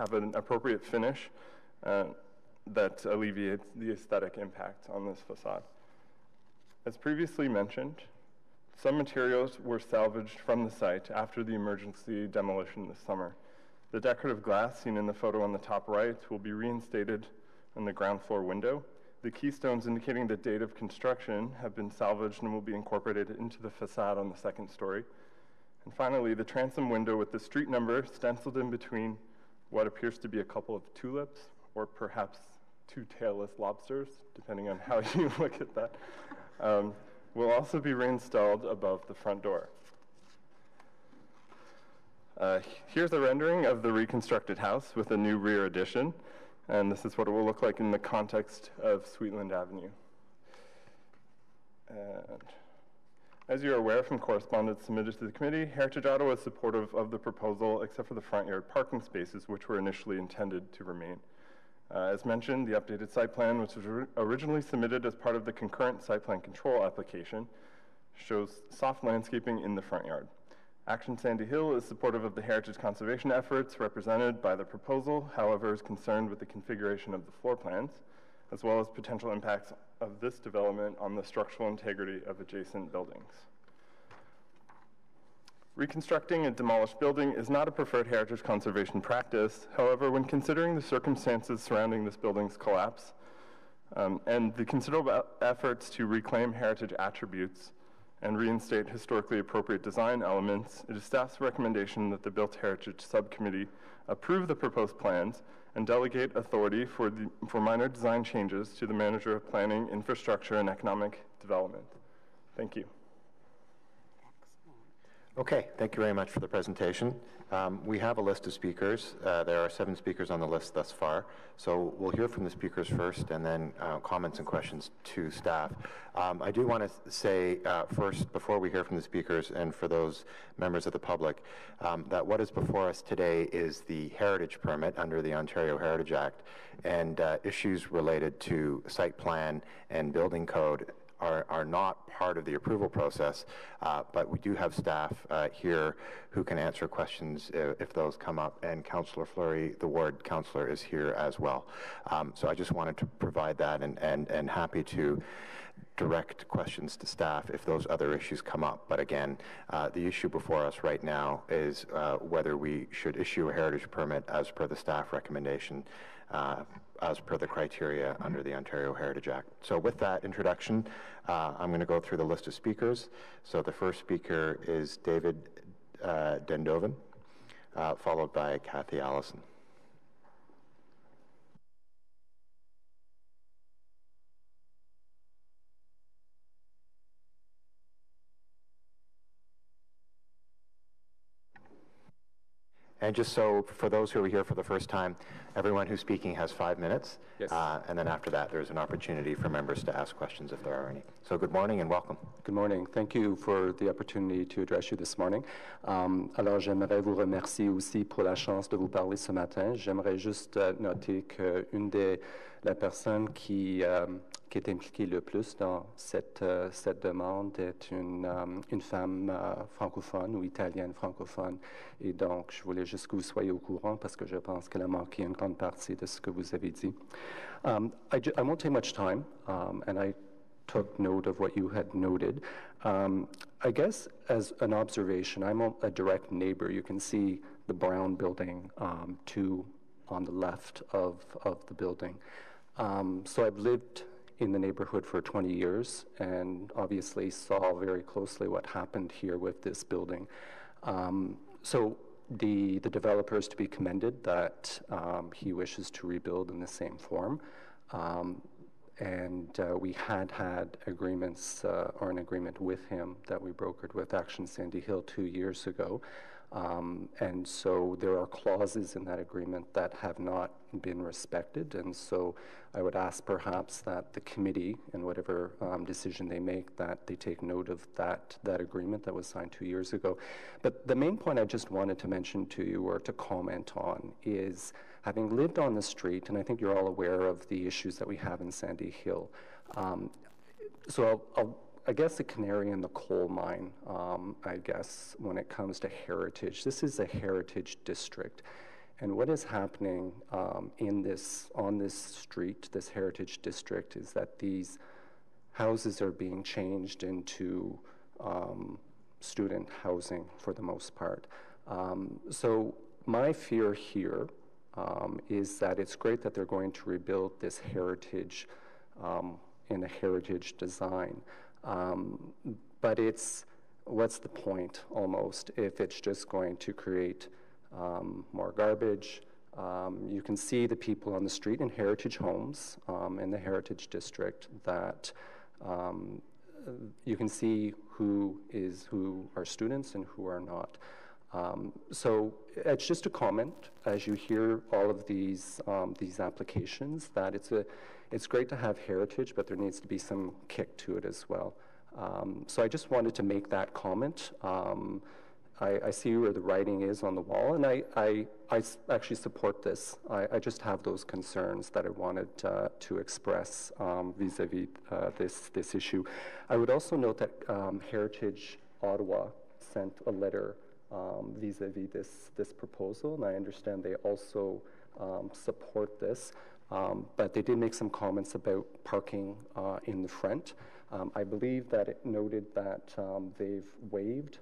have an appropriate finish that alleviates the aesthetic impact on this facade. As previously mentioned, some materials were salvaged from the site after the emergency demolition this summer. The decorative glass seen in the photo on the top right will be reinstated in the ground floor window. The keystones indicating the date of construction have been salvaged and will be incorporated into the facade on the second story. And finally, the transom window with the street number stenciled in between what appears to be a couple of tulips, or perhaps two tailless lobsters, depending on how you look at that, will also be reinstalled above the front door. Here's a rendering of the reconstructed house with a new rear addition, and this is what it will look like in the context of Sweetland Avenue. And as you're aware from correspondence submitted to the committee, Heritage Ottawa is supportive of the proposal except for the front yard parking spaces, which were initially intended to remain. As mentioned, the updated site plan, which was originally submitted as part of the concurrent site plan control application, shows soft landscaping in the front yard. Action Sandy Hill is supportive of the heritage conservation efforts represented by the proposal, however, is concerned with the configuration of the floor plans, as well as potential impacts of this development on the structural integrity of adjacent buildings. Reconstructing a demolished building is not a preferred heritage conservation practice. However, when considering the circumstances surrounding this building's collapse and the considerable efforts to reclaim heritage attributes and reinstate historically appropriate design elements, it is staff's recommendation that the Built Heritage Subcommittee approve the proposed plans and delegate authority for minor design changes to the Manager of Planning, Infrastructure, and Economic Development. Thank you. Okay, thank you very much for the presentation. We have a list of speakers. There are 7 speakers on the list thus far. So we'll hear from the speakers first and then comments and questions to staff. I do want to say first, before we hear from the speakers and for those members of the public, that what is before us today is the heritage permit under the Ontario Heritage Act, and issues related to site plan and building code are not part of the approval process, but we do have staff here who can answer questions if those come up, and Councillor Fleury, the ward councillor, is here as well. So I just wanted to provide that, and happy to direct questions to staff if those other issues come up. But again, the issue before us right now is whether we should issue a heritage permit as per the staff recommendation, as per the criteria under the Ontario Heritage Act. So with that introduction, I'm going to go through the list of speakers. So the first speaker is David Dendoven, followed by Kathy Allison. And just so, for those who are here for the first time, everyone who's speaking has 5 minutes. Yes. And then after that, there's an opportunity for members to ask questions if there are any. So good morning and welcome. Good morning. Thank you for the opportunity to address you this morning. Alors, j'aimerais vous remercier aussi pour la chance de vous parler ce matin. J'aimerais juste noter qu'une des personnes qui est impliquée le plus dans cette demande est une femme francophone ou italienne francophone. Et donc, je voulais juste que vous soyez au courant parce que je pense qu'elle a manqué une grande partie de ce que vous avez dit. I won't take much time, and I took note of what you had noted. I guess as an observation, I'm a direct neighbor. You can see the brown building on the left of the building. So I've lived in the neighborhood for 20 years and obviously saw very closely what happened here with this building. So the developer is to be commended that he wishes to rebuild in the same form. And we had agreements or an agreement with him that we brokered with Action Sandy Hill 2 years ago. And so there are clauses in that agreement that have not been respected. And so I would ask perhaps that the committee, in whatever decision they make, that they take note of that agreement that was signed 2 years ago. But the main point I just wanted to mention to you or to comment on is, having lived on the street, and I think you're all aware of the issues that we have in Sandy Hill. So I guess the canary in the coal mine, I guess, when it comes to heritage. This is a heritage district. And what is happening on this street, this heritage district, is that these houses are being changed into student housing for the most part. So my fear here is that it's great that they're going to rebuild this heritage in a heritage design, but what's the point almost if it's just going to create more garbage? You can see the people on the street in heritage homes in the heritage district that you can see who are students and who are not. So it's just a comment as you hear all of these applications that it's great to have heritage, but there needs to be some kick to it as well. So I just wanted to make that comment. I see where the writing is on the wall, and I actually support this. I just have those concerns that I wanted to express vis-a-vis this issue. I would also note that Heritage Ottawa sent a letter vis-a-vis this proposal, and I understand they also support this, but they did make some comments about parking in the front. I believe that it noted that they've waived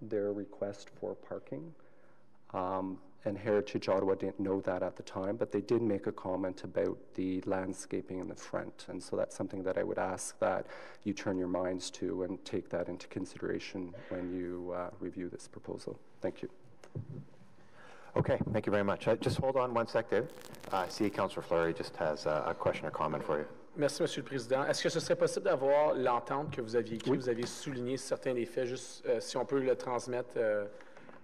their request for parking. And Heritage Ottawa didn't know that at the time, but they did make a comment about the landscaping in the front. And so that's something that I would ask that you turn your minds to and take that into consideration when you review this proposal. Thank you. Okay, thank you very much. Just hold on one sec, Dave. I see Councillor Fleury just has a question or comment for you. Merci, Monsieur le Président. Est-ce que ce serait possible d'avoir l'entente que vous aviez écrite? Oui. Vous aviez souligné certains des faits, juste si on peut le transmettre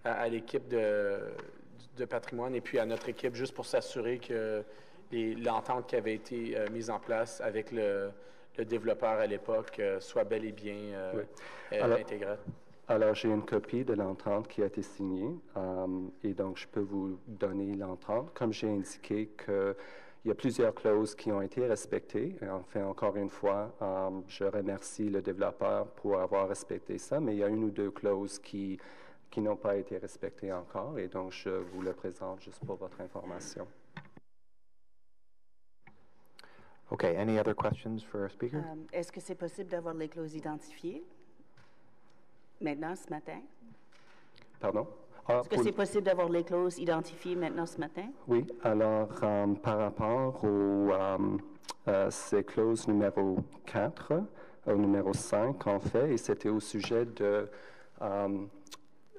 à l'équipe de patrimoine et puis à notre équipe, juste pour s'assurer que l'entente qui avait été mise en place avec le développeur à l'époque soit bel et bien intégrée. Alors, j'ai une copie de l'entente qui a été signée et donc je peux vous donner l'entente. Comme j'ai indiqué que il y a plusieurs clauses qui ont été respectées. Et enfin, encore une fois, je remercie le développeur pour avoir respecté ça, mais il y a une ou deux clauses qui n'ont pas été respectées encore, et donc je vous le présente juste pour votre information. Okay, any other questions for our speaker? Est-ce que c'est possible d'avoir les clauses identifiées maintenant, ce matin? Pardon? Est-ce que c'est possible d'avoir les clauses identifiées maintenant ce matin? Oui, alors par rapport aux ces clauses numéro 4, au numéro 5 en fait, et c'était au sujet de...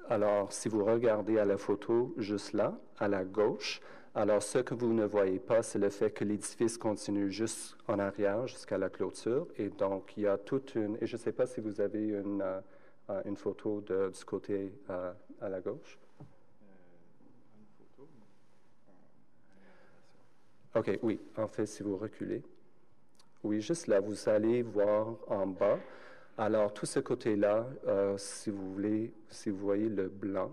alors, si vous regardez à la photo juste là, à la gauche, alors ce que vous ne voyez pas, c'est le fait que l'édifice continue juste en arrière jusqu'à la clôture, et donc il y a toute une... Et je ne sais pas si vous avez une photo du côté à la gauche. OK, oui. En fait, si vous reculez. Oui, juste là, vous allez voir en bas. Alors, tout ce côté-là, si vous voyez le blanc,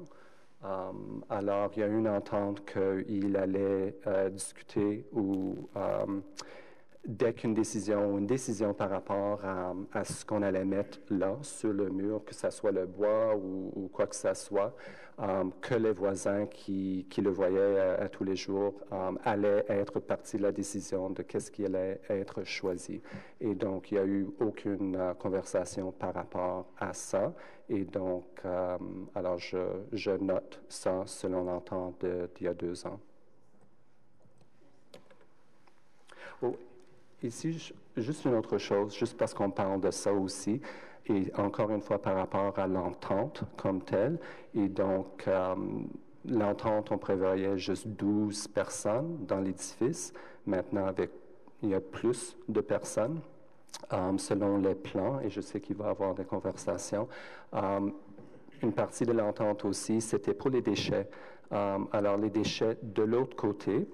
alors il y a une entente qu'il allait discuter ou dès qu'une décision par rapport à ce qu'on allait mettre là, sur le mur, que ce soit le bois ou quoi que ce soit, que les voisins qui le voyaient à tous les jours allaient être partie de la décision de qu'est-ce qui allait être choisi. Et donc, il n'y a eu aucune conversation par rapport à ça. Et donc, alors je note ça selon l'entente d'il y a 2 ans. Oh, ici, juste une autre chose, juste parce qu'on parle de ça aussi, et encore une fois par rapport à l'entente comme telle. Et donc, l'entente, on prévoyait juste 12 personnes dans l'édifice. Maintenant, il y a plus de personnes selon les plans, et je sais qu'il va y avoir des conversations. Une partie de l'entente aussi, c'était pour les déchets. Alors, les déchets de l'autre côté,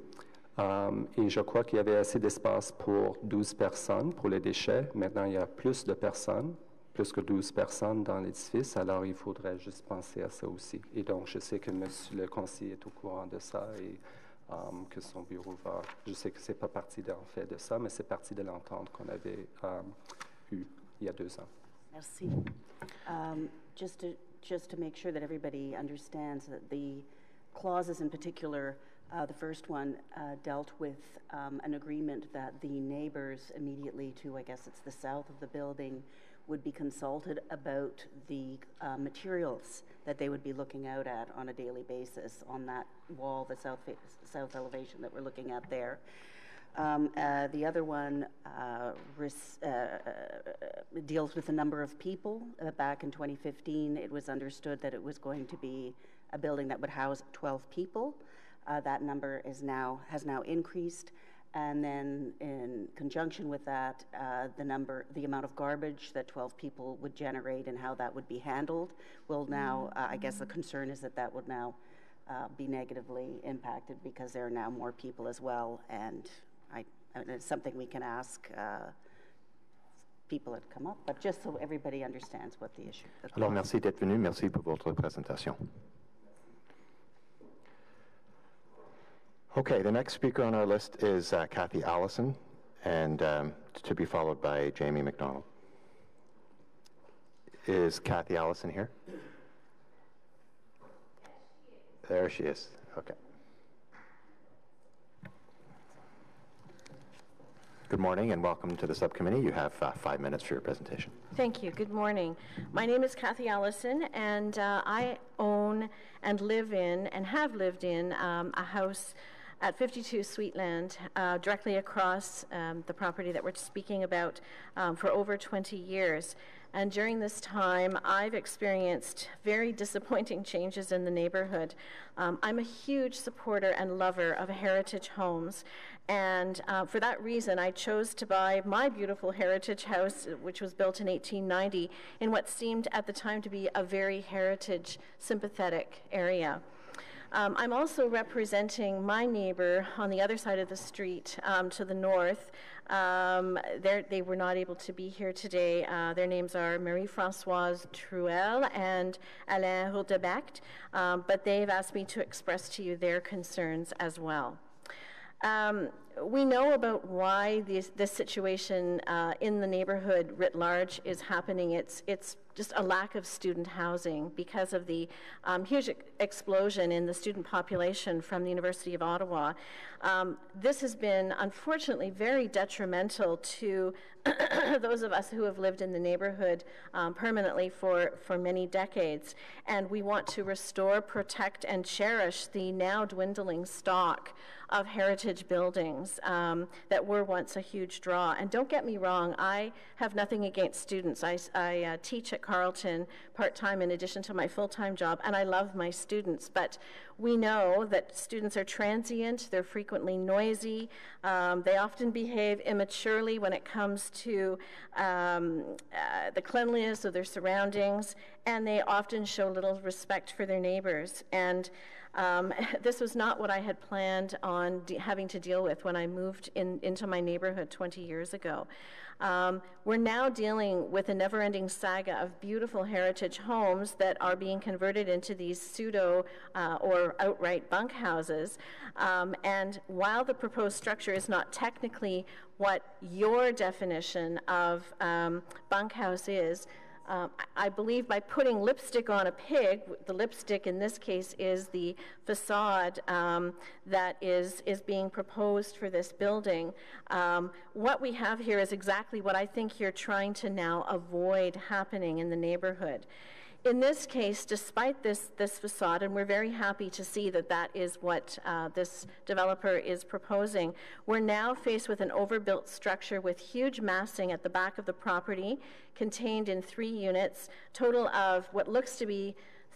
et je crois qu'il y avait assez d'espace pour 12 personnes pour les déchets. Maintenant, il y a plus de personnes, plus que 12 personnes dans l'édifice, alors il faudrait juste penser à ça aussi. Et donc, je sais que monsieur le conseiller est au courant de ça et que son bureau va... Je sais que ce n'est pas partie en fait de ça, mais c'est partie de l'entente qu'on avait eue il y a 2 ans. Merci. Just to make sure that everybody understands that clauses in particular, the first one dealt with an agreement that the neighbors immediately to, I guess it's the south of the building, would be consulted about the materials that they would be looking out at on a daily basis on that wall, the south elevation that we're looking at there. The other one deals with the number of people. Back in 2015, it was understood that it was going to be a building that would house 12 people. That number has now increased. And then in conjunction with that, the amount of garbage that 12 people would generate and how that would be handled will now, I guess the concern is that would now be negatively impacted because there are now more people as well. And it's something we can ask people that come up, but just so everybody understands what the issue is. Alors, merci d'être venu. Merci pour votre présentation. Okay, the next speaker on our list is Kathy Allison, and to be followed by Jamie McDonald. Is Kathy Allison here? There she is. Okay. Good morning and welcome to the subcommittee. You have 5 minutes for your presentation. Thank you. Good morning. My name is Kathy Allison, and I own and live in and have lived in a house at 52 Sweetland, directly across the property that we're speaking about for over 20 years. And during this time, I've experienced very disappointing changes in the neighborhood. I'm a huge supporter and lover of heritage homes. And for that reason, I chose to buy my beautiful heritage house, which was built in 1890, in what seemed at the time to be a very heritage sympathetic area. I'm also representing my neighbor on the other side of the street to the north. They were not able to be here today. Their names are Marie-Françoise Truel and Alain Rodebecht, but they've asked me to express to you their concerns as well. We know about why this situation in the neighborhood writ large is happening. It's just a lack of student housing because of the huge explosion in the student population from the University of Ottawa. This has been, unfortunately, very detrimental to those of us who have lived in the neighborhood permanently for many decades. And we want to restore, protect, and cherish the now dwindling stock of heritage buildings that were once a huge draw. And don't get me wrong, I have nothing against students. I teach at Carleton part-time in addition to my full-time job, and I love my students. But we know that students are transient, they're frequently noisy, they often behave immaturely when it comes to the cleanliness of their surroundings, and they often show little respect for their neighbors. And this was not what I had planned on having to deal with when I moved into my neighborhood 20 years ago. We're now dealing with a never-ending saga of beautiful heritage homes that are being converted into these pseudo or outright bunkhouses. And while the proposed structure is not technically what your definition of bunkhouse is, I believe by putting lipstick on a pig, the lipstick in this case is the facade that is being proposed for this building. What we have here is exactly what I think you're trying to now avoid happening in the neighborhood. In this case, despite this facade, and we're very happy to see that that is what this developer is proposing, we're now faced with an overbuilt structure with huge massing at the back of the property, contained in 3 units, total of what looks to be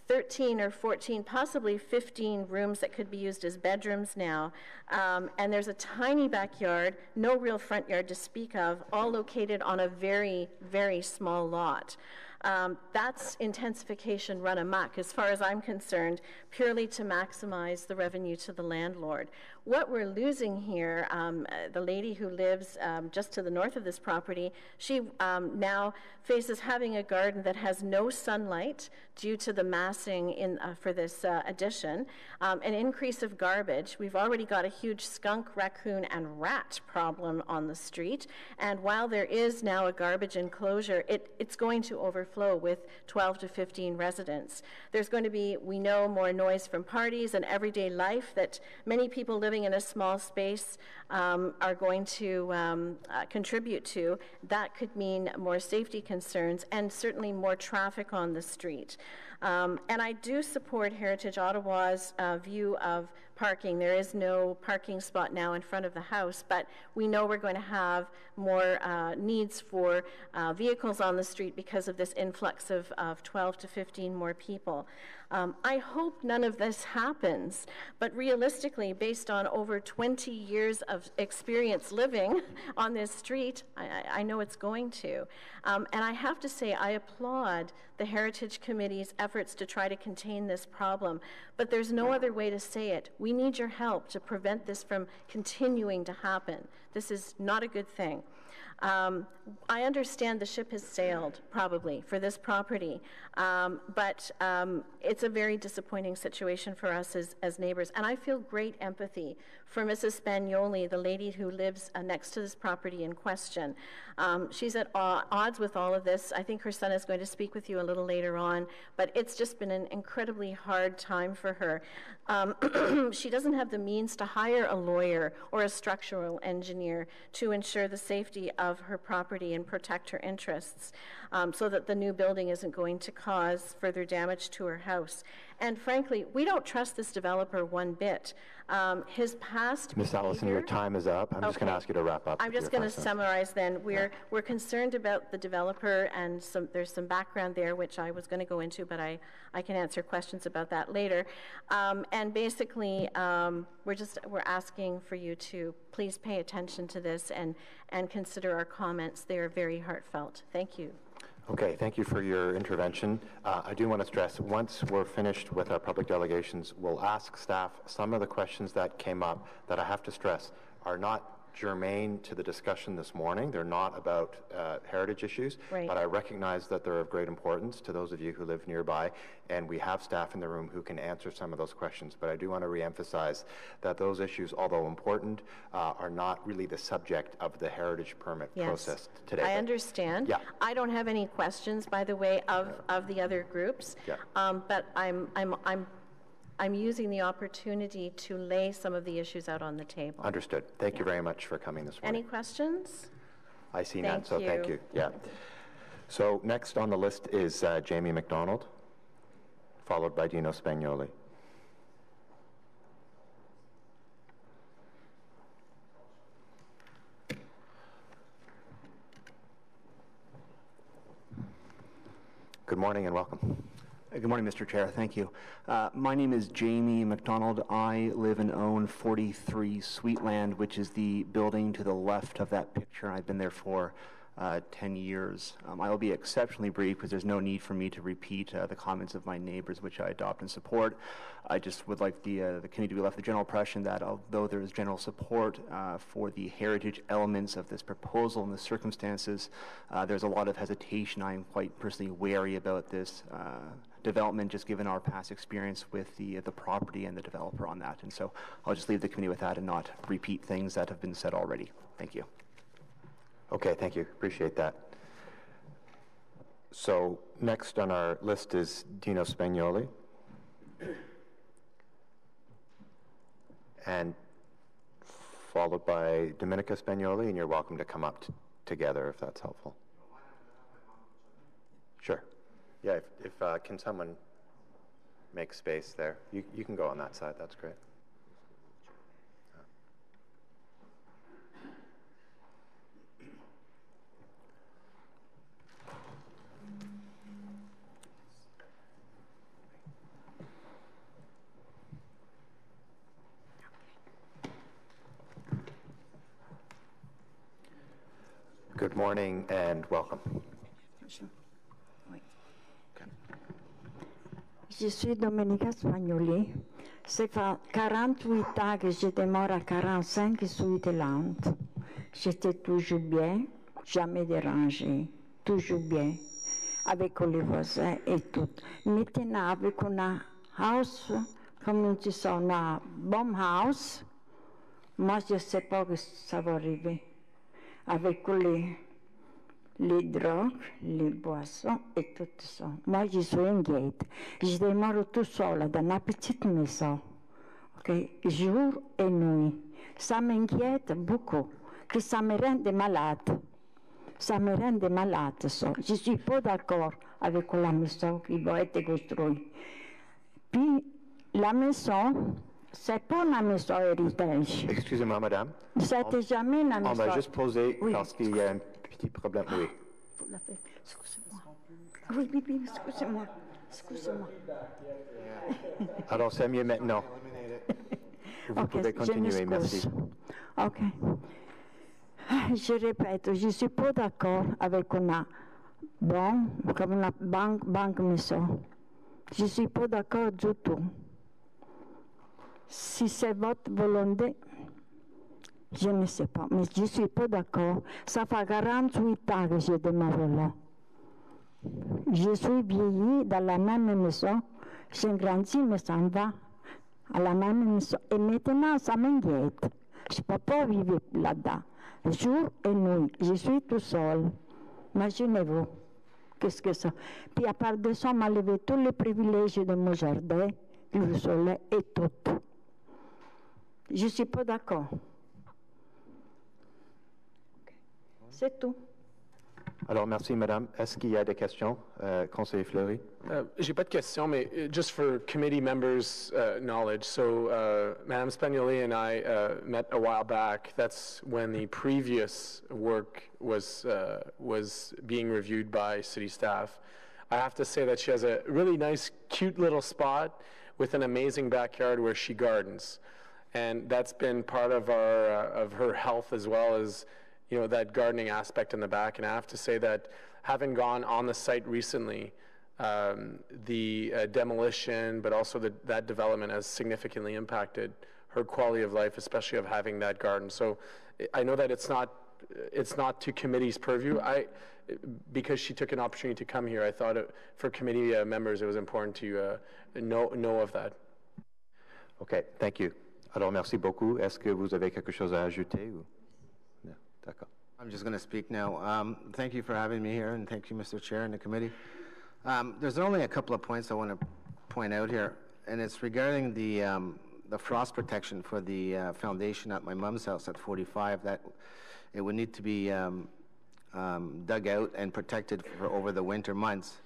13 or 14, possibly 15 rooms that could be used as bedrooms now. And there's a tiny backyard, no real front yard to speak of, all located on a very, very small lot. That's intensification run amok, as far as I'm concerned, purely to maximize the revenue to the landlord. What we're losing here, the lady who lives just to the north of this property, she now faces having a garden that has no sunlight due to the massing for this addition, an increase of garbage. We've already got a huge skunk, raccoon, and rat problem on the street, and while there is now a garbage enclosure, it's going to overflow overflow with 12 to 15 residents. There's going to be, we know, more noise from parties and everyday life that many people living in a small space are going to contribute to. That could mean more safety concerns and certainly more traffic on the street. And I do support Heritage Ottawa's view of parking. There is no parking spot now in front of the house, but we know we're going to have more needs for vehicles on the street because of this influx of 12 to 15 more people. I hope none of this happens, but realistically, based on over 20 years of experience living on this street, I know it's going to. And I have to say, I applaud the Heritage Committee's efforts to try to contain this problem, but there's no other way to say it. We need your help to prevent this from continuing to happen. This is not a good thing. I understand the ship has sailed, probably, for this property, but it's a very disappointing situation for us as neighbors. And I feel great empathy for Mrs. Spagnoli, the lady who lives next to this property in question. She's at odds with all of this. I think her son is going to speak with you a little later on, but it's just been an incredibly hard time for her. She doesn't have the means to hire a lawyer or a structural engineer to ensure the safety of her property and protect her interests, so that the new building isn't going to cause further damage to her house. And frankly, we don't trust this developer one bit. His past Ms. Allison, your time is up. I'm just going to ask you to wrap up. I'm just going to summarize then. We're concerned about the developer, and there's some background there which I was going to go into, but I can answer questions about that later. And basically, we're asking for you to please pay attention to this and consider our comments. They are very heartfelt. Thank you. Okay, thank you for your intervention. I do want to stress, once we're finished with our public delegations, we'll ask staff some of the questions that came up that I have to stress are not germane to the discussion this morning. They're not about heritage issues, right. But I recognize that they're of great importance to those of you who live nearby, and we have staff in the room who can answer some of those questions. But I do want to reemphasize that those issues, although important, are not really the subject of the heritage permit process today. I understand. Yeah. I don't have any questions, by the way, of the other groups, but I'm using the opportunity to lay some of the issues out on the table. Understood. Thank you very much for coming this morning. Any questions? I see none, so thank you. Yeah. So next on the list is Jamie McDonald, followed by Dino Spagnoli. Good morning and welcome. Good morning, Mr. Chair. Thank you. My name is Jamie McDonald. I live and own 43 Sweetland, which is the building to the left of that picture. I've been there for 10 years. I will be exceptionally brief because there's no need for me to repeat the comments of my neighbors, which I adopt and support. I just would like the committee to be left the general impression that although there is general support for the heritage elements of this proposal and the circumstances, there's a lot of hesitation. I'm quite personally wary about this development, just given our past experience with the property and the developer on that. And so I'll just leave the committee with that and not repeat things that have been said already. Thank you. Okay, thank you. Appreciate that. So next on our list is Dino Spagnoli. And followed by Dominica Spagnoli, and you're welcome to come up together if that's helpful. Sure. Yeah, if can someone make space there? You can go on that side, that's great. Good morning and welcome. Je suis Dominica Spagnoli. Ça fait 48 ans que je demeure à 45 Sweetland. J'étais toujours bien, jamais dérangé, toujours bien, avec les voisins et tout. Maintenant, avec un house, comme on dit ça, un bon house, moi je ne sais pas que ça va arriver. Avec les drogues, les boissons et tout ça. Moi, je suis inquiète. Je demeure tout seul dans une petite maison, okay, jour et nuit. Ça m'inquiète beaucoup, que ça me rende malade. Ça me rend malade, ça. Je ne suis pas d'accord avec la maison qui va être construite. Puis, la maison, c'est pas une maison héritage. Excusez-moi, madame. C'était jamais une maison. On va juste poser Oui. parce qu'il y a un petit problème. Oui. Excusez-moi. Oui, excusez-moi. Excusez-moi. Alors, c'est mieux maintenant. Vous pouvez continuer, merci. OK. Je répète, je ne suis pas d'accord avec une banque, comme une banque maison. Je ne suis pas d'accord du tout. Si c'est votre volonté, je ne sais pas, mais je ne suis pas d'accord. Ça fait 48 ans que je demeure là. Je suis vieillie dans la même maison. J'ai grandi, mais ça me va à la même maison. Et maintenant, ça m'inquiète. Je ne peux pas vivre là-dedans. Jour et nuit, je suis tout seul. Imaginez-vous, qu'est-ce que ça? Puis à part de ça, on m'a levé tous les privilèges de mon jardin, le soleil et tout. Je ne suis pas d'accord. C'est tout. Alors, merci, madame. Est-ce qu'il y a des questions? Conseiller Fleury? J'ai pas de questions, mais just for committee members' knowledge. So, Madame Spagnoli and I met a while back. That's when the previous work was being reviewed by city staff. I have to say that she has a really nice, cute little spot with an amazing backyard where she gardens, and that's been part of her health as well as, you know, that gardening aspect in the back. And I have to say that having gone on the site recently, the demolition, but also that development has significantly impacted her quality of life, especially of having that garden. So I know that it's not to committee's purview. Because she took an opportunity to come here, I thought for committee members it was important to know of that. OK, thank you. Alors, merci beaucoup. Est-ce que vous avez quelque chose à ajouter? Ou? No, d'accord. I'm just going to speak now. Thank you for having me here, and thank you, Mr. Chair and the committee. There's only a couple of points I want to point out here, and it's regarding the frost protection for the foundation at my mom's house at 45, that it would need to be dug out and protected for over the winter months.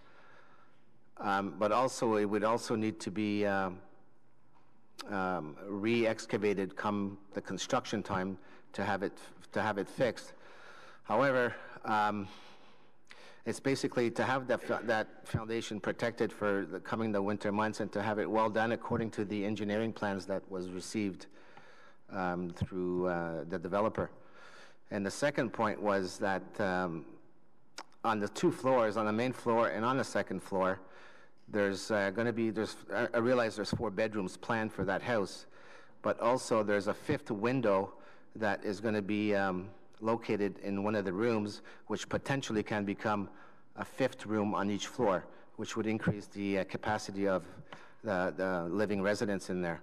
But also, it would also need to be re-excavated come the construction time to have it fixed. However, it's basically to have that foundation protected for the winter months and to have it well done according to the engineering plans that was received through the developer. And the second point was that on the two floors, on the main floor and on the second floor, there's going to be, I realize there's 4 bedrooms planned for that house, but also there's a 5th window that is going to be located in one of the rooms, which potentially can become a 5th room on each floor, which would increase the capacity of the living residents in there.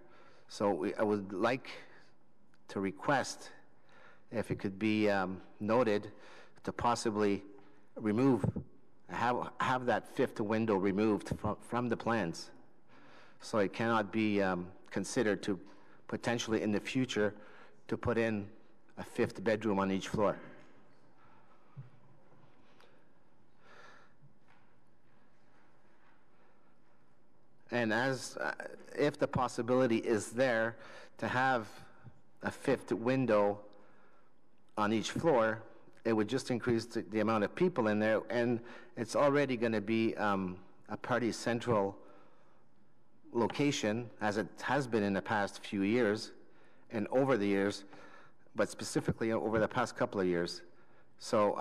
So I would like to request, if it could be noted, to possibly have that 5th window removed from the plans, so it cannot be considered to potentially in the future to put in a 5th bedroom on each floor. And as if the possibility is there to have a 5th window on each floor, it would just increase the amount of people in there, and it's already going to be a party central location, as it has been in the past few years and over the years, but specifically over the past couple of years. So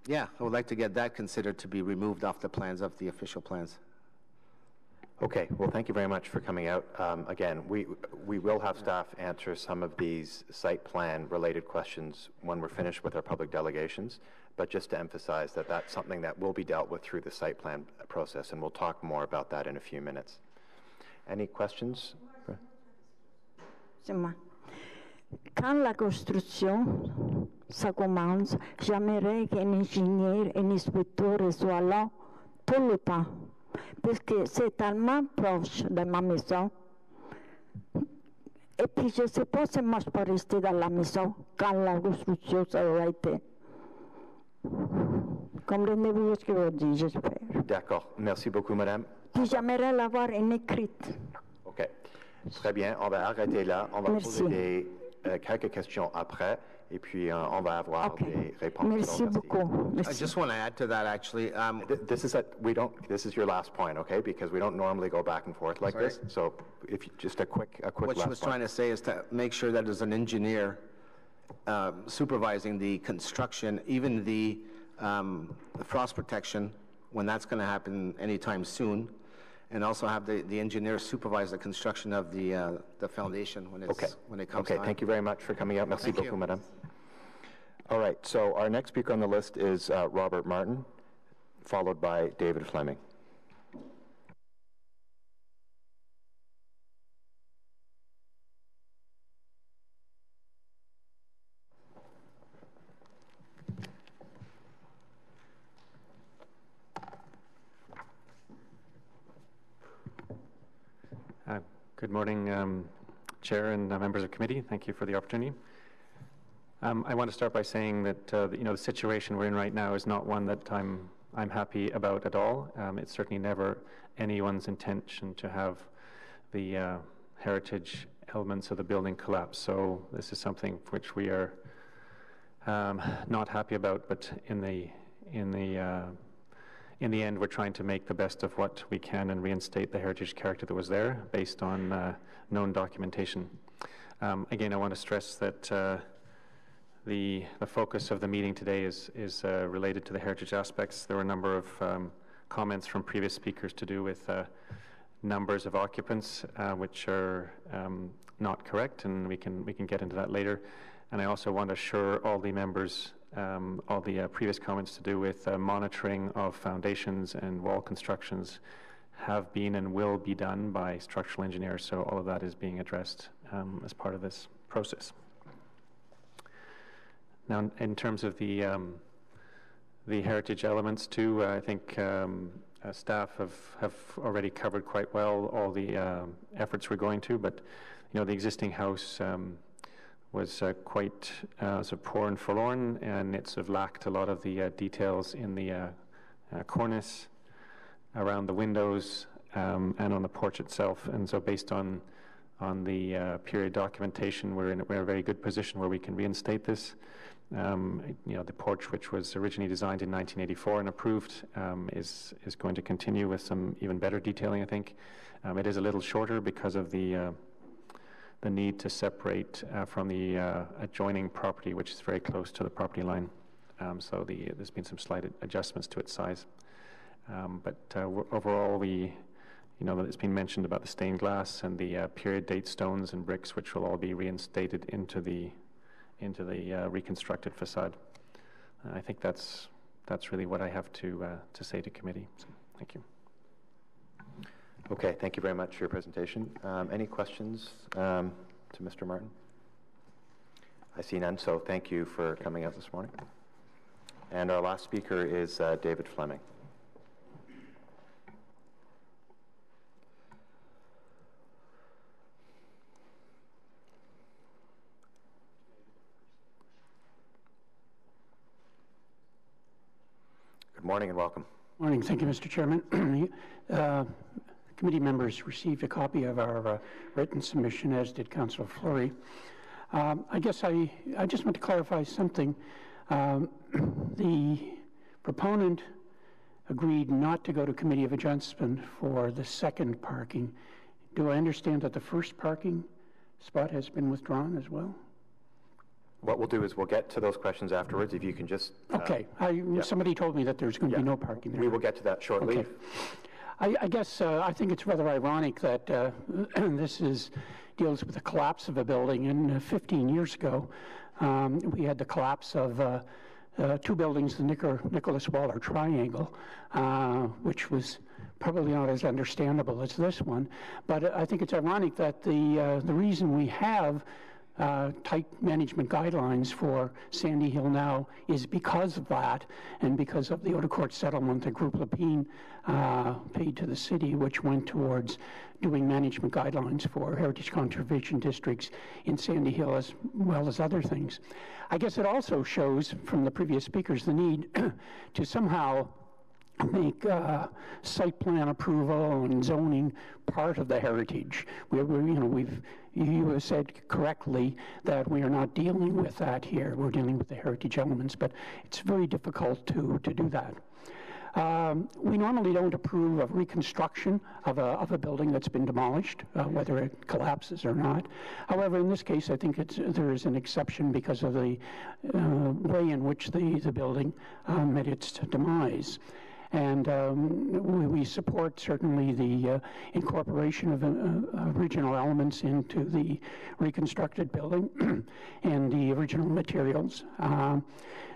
yeah, I would like to get that considered to be removed off the plans, of the official plans. Okay, well, thank you very much for coming out. Again, we will have staff answer some of these site plan related questions when we're finished with our public delegations, but just to emphasize that that's something that will be dealt with through the site plan process, and we'll talk more about that in a few minutes. Any questions? C'est moi. Quand la construction ça commence, j'aimerais qu'un ingénieur, un inspecteur soit là tout le temps, parce que c'est tellement proche de ma maison. Et puis je ne sais pas si moi je peux rester dans la maison quand la construction aura été. Comprenez-vous ce que je dis, j'espère. D'accord. Merci beaucoup, madame. Puis j'aimerais l'avoir en écrit. OK. Très bien. On va arrêter là. On va poser quelques questions après. Et puis, on va avoir des réponses. Merci beaucoup. Merci. I just want to add to that, actually. This is your last point, okay? Because we don't normally go back and forth like this. So, if you, just a quick what she was trying to say is to make sure that there's an engineer supervising the construction, even the frost protection, when that's going to happen anytime soon, and also have the engineer supervise the construction of the foundation when it comes time. Okay, thank you very much for coming out. Merci beaucoup, madame. All right, so our next speaker on the list is Robert Martin, followed by David Fleming. Good morning, Chair and members of committee. Thank you for the opportunity. I want to start by saying that the situation we're in right now is not one that I'm happy about at all. It's certainly never anyone's intention to have the heritage elements of the building collapse. So this is something which we are not happy about. But in the end, we're trying to make the best of what we can and reinstate the heritage character that was there based on known documentation. Again, I want to stress that the focus of the meeting today is related to the heritage aspects. There were a number of comments from previous speakers to do with numbers of occupants, which are not correct, and we can get into that later. And I also want to assure all the members, all the previous comments to do with monitoring of foundations and wall constructions have been and will be done by structural engineers. So all of that is being addressed as part of this process. Now, in terms of the heritage elements too, I think staff have already covered quite well all the efforts we're going to, but the existing house was quite sort of poor and forlorn, and it sort of lacked a lot of the details in the cornice, around the windows, and on the porch itself. And so based on the period documentation, we're in a very good position where we can reinstate this. The porch, which was originally designed in 1984 and approved, is going to continue with some even better detailing, I think. It is a little shorter because of the need to separate from the adjoining property, which is very close to the property line. So there's been some slight adjustments to its size. But overall, it's been mentioned about the stained glass and the period date stones and bricks, which will all be reinstated into the reconstructed facade. I think that's really what I have to say to committee. So, thank you. Okay, thank you very much for your presentation. Any questions to Mr. Martin? I see none, so thank you for coming out this morning. And our last speaker is David Fleming. Good morning and welcome. Morning. Thank you, Mr. Chairman. Committee members received a copy of our written submission, as did Councillor Fleury. I guess I just want to clarify something. The proponent agreed not to go to Committee of Adjustment for the second parking. Do I understand that the first parking spot has been withdrawn as well? What we'll do is we'll get to those questions afterwards. If you can just... Okay. Somebody told me that there's going to be no parking there. We will get to that shortly. Okay. I guess I think it's rather ironic that this deals with the collapse of a building. And 15 years ago, we had the collapse of two buildings, the Nicholas Waller Triangle, which was probably not as understandable as this one. But I think it's ironic that the reason we have tight management guidelines for Sandy Hill now is because of that, and because of the out-of-court settlement that Groupe Lapine paid to the city, which went towards doing management guidelines for heritage conservation districts in Sandy Hill as well as other things. I guess it also shows from the previous speakers the need to somehow make site plan approval and zoning part of the heritage. You have said correctly that we are not dealing with that here. We're dealing with the heritage elements, but it's very difficult to do that. We normally don't approve of reconstruction of a building that's been demolished, whether it collapses or not. However, in this case, I think there is an exception because of the way in which the building met its demise. And we support certainly the incorporation of original elements into the reconstructed building and the original materials.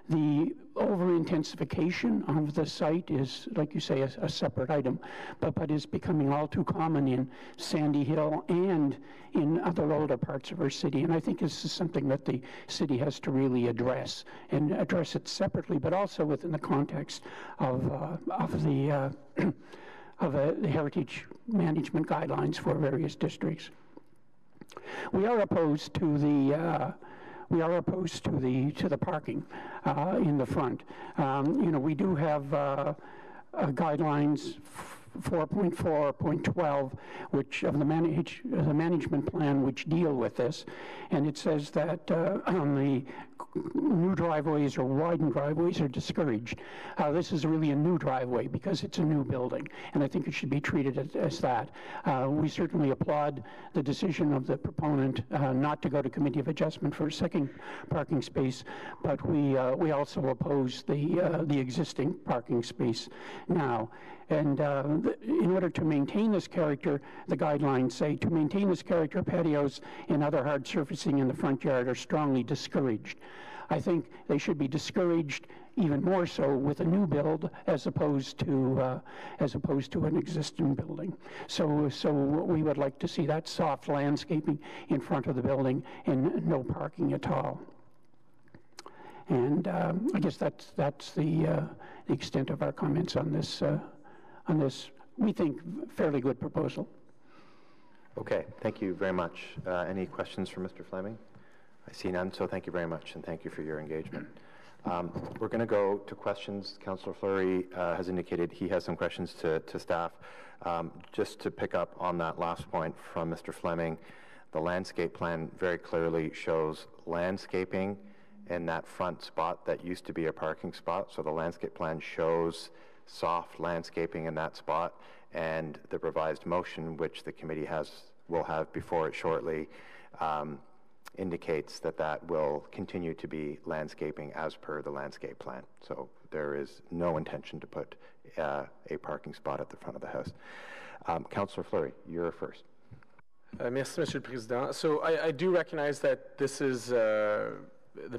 The over-intensification of the site is, like you say, a separate item, but is becoming all too common in Sandy Hill and in other older parts of our city. And I think this is something that the city has to really address, and address it separately, but also within the context of the heritage management guidelines for various districts. We are opposed to the parking in the front. We do have guidelines 4.4.12, which of the management plan, which deal with this, and it says that on the new driveways or widened driveways are discouraged. This is really a new driveway because it's a new building, and I think it should be treated as that. We certainly applaud the decision of the proponent not to go to Committee of Adjustment for a second parking space, but we also oppose the existing parking space now. And in order to maintain this character, the guidelines say, to maintain this character, patios and other hard surfacing in the front yard are strongly discouraged. I think they should be discouraged even more so with a new build as opposed to an existing building. So we would like to see that soft landscaping in front of the building and no parking at all. And I guess that's the extent of our comments on this. We think, fairly good proposal. Okay, thank you very much. Any questions for Mr. Fleming? I see none, so thank you very much, and thank you for your engagement. We're going to go to questions. Councillor Fleury has indicated he has some questions to staff. Just to pick up on that last point from Mr. Fleming, the landscape plan very clearly shows landscaping in that front spot that used to be a parking spot. So the landscape plan shows soft landscaping in that spot, and the revised motion, which the committee will have before it shortly, indicates that will continue to be landscaping as per the landscape plan. So there is no intention to put a parking spot at the front of the house. Councillor Fleury, you're first. Merci, Monsieur le Président. So I do recognize that this is the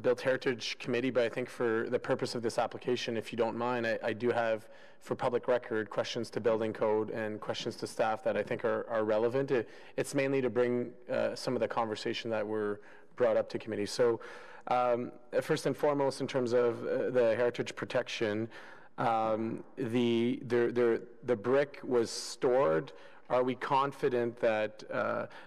Built Heritage Committee, but I think for the purpose of this application, if you don't mind, I do have, for public record, questions to building code and questions to staff that I think are relevant. It's mainly to bring some of the conversation that were brought up to committee. So first and foremost, in terms of the heritage protection, the brick was stored. Are we confident that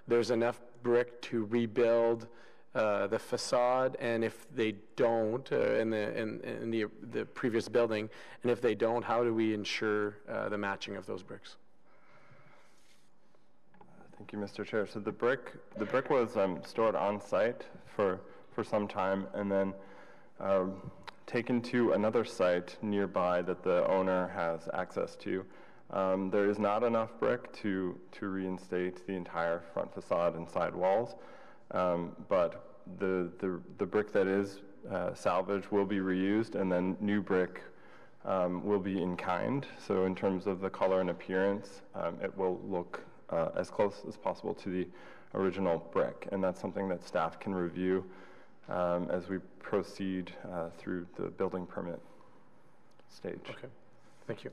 there's enough brick to rebuild the facade, and if they don't, in the previous building, and if they don't, how do we ensure the matching of those bricks? Thank you, Mr. Chair. So the brick was stored on site for some time, and then taken to another site nearby that the owner has access to. There is not enough brick to reinstate the entire front facade and side walls. But the brick that is salvaged will be reused, and then new brick will be in kind. So in terms of the color and appearance, it will look as close as possible to the original brick, and that's something that staff can review as we proceed through the building permit stage. Okay, thank you.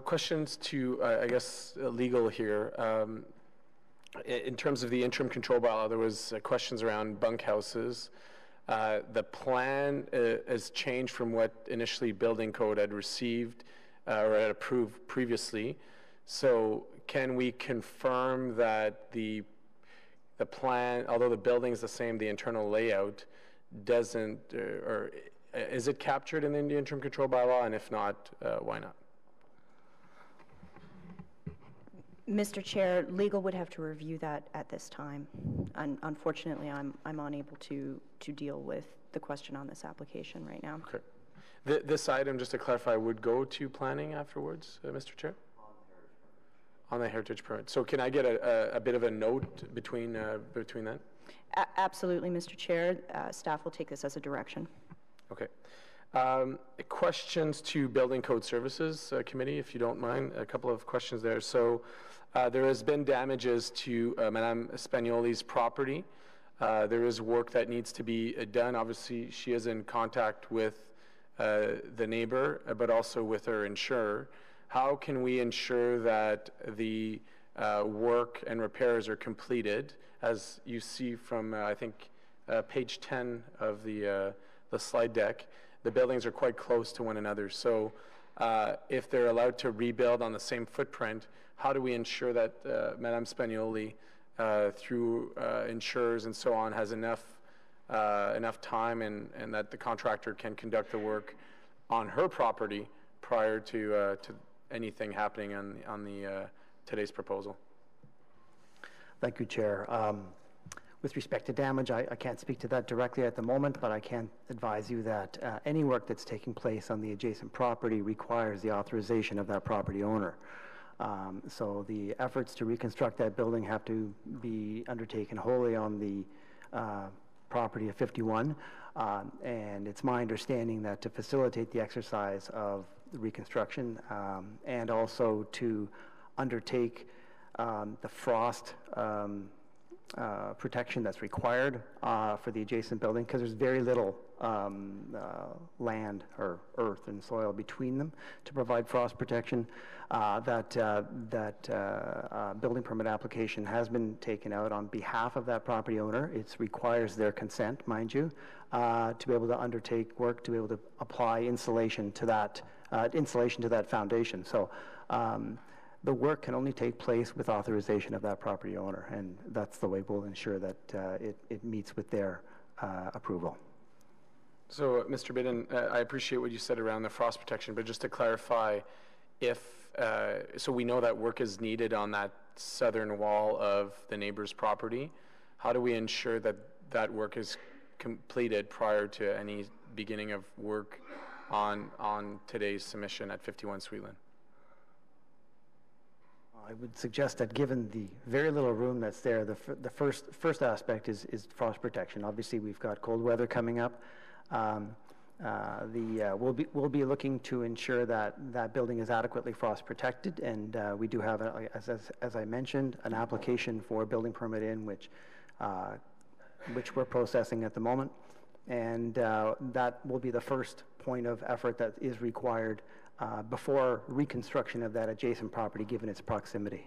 Questions to, I guess, legal here. in terms of the interim control bylaw, there was questions around bunkhouses. The plan has changed from what initially building code had received or had approved previously. So can we confirm that the plan, although the building is the same, the internal layout doesn't, or is it captured in the interim control bylaw? And if not, why not? Mr. Chair, legal would have to review that at this time. Unfortunately, I'm unable to deal with the question on this application right now. Okay. This item, just to clarify, would go to planning afterwards, Mr. Chair? On the heritage permit. So can I get a bit of a note between that? Absolutely, Mr. Chair. Staff will take this as a direction. Okay. Questions to Building Code Services Committee, if you don't mind. A couple of questions there. So there has been damages to Madame Spagnoli's property. There is work that needs to be done. Obviously, she is in contact with the neighbor, but also with her insurer. How can we ensure that the work and repairs are completed? As you see from, I think, page 10 of the slide deck, the buildings are quite close to one another. So if they're allowed to rebuild on the same footprint, how do we ensure that Madame Spagnoli, through insurers and so on, has enough time and that the contractor can conduct the work on her property prior to anything happening on the today's proposal? Thank you, Chair. With respect to damage, I can't speak to that directly at the moment, but I can advise you that any work that's taking place on the adjacent property requires the authorization of that property owner. So the efforts to reconstruct that building have to be undertaken wholly on the property of 51, and it's my understanding that to facilitate the exercise of the reconstruction and also to undertake the frost protection that's required for the adjacent building, because there's very little land or earth and soil between them to provide frost protection. That building permit application has been taken out on behalf of that property owner. It requires their consent, mind you, to be able to undertake work, to be able to apply insulation to that foundation. So the work can only take place with authorization of that property owner, and that's the way we'll ensure that it meets with their approval. So, Mr. Bidden, I appreciate what you said around the frost protection, but just to clarify, so we know that work is needed on that southern wall of the neighbor's property. How do we ensure that that work is completed prior to any beginning of work on today's submission at 51 Sweetland? I would suggest that given the very little room that's there, the first aspect is frost protection. Obviously, we've got cold weather coming up. We'll be looking to ensure that that building is adequately frost protected, and we do have, as I mentioned, an application for a building permit in which we're processing at the moment, and that will be the first point of effort that is required before reconstruction of that adjacent property, given its proximity.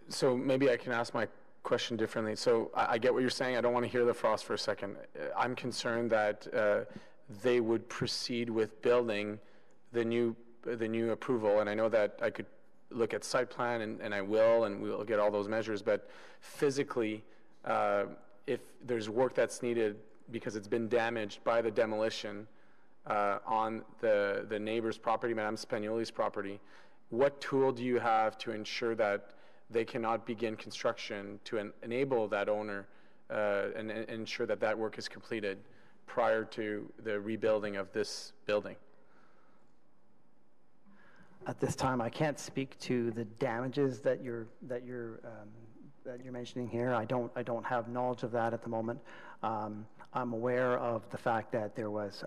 So maybe I can ask my question differently. So I get what you're saying. I don't want to hear the frost for a second. I'm concerned that they would proceed with building the new approval, and I know that I could look at site plan, and I will, and we'll get all those measures, but physically, if there's work that's needed because it's been damaged by the demolition on the neighbor's property, Madame Spagnoli's property, what tool do you have to ensure that they cannot begin construction to enable that owner and ensure that that work is completed prior to the rebuilding of this building? At this time, I can't speak to the damages that you're mentioning here. I don't have knowledge of that at the moment. I'm aware of the fact that there was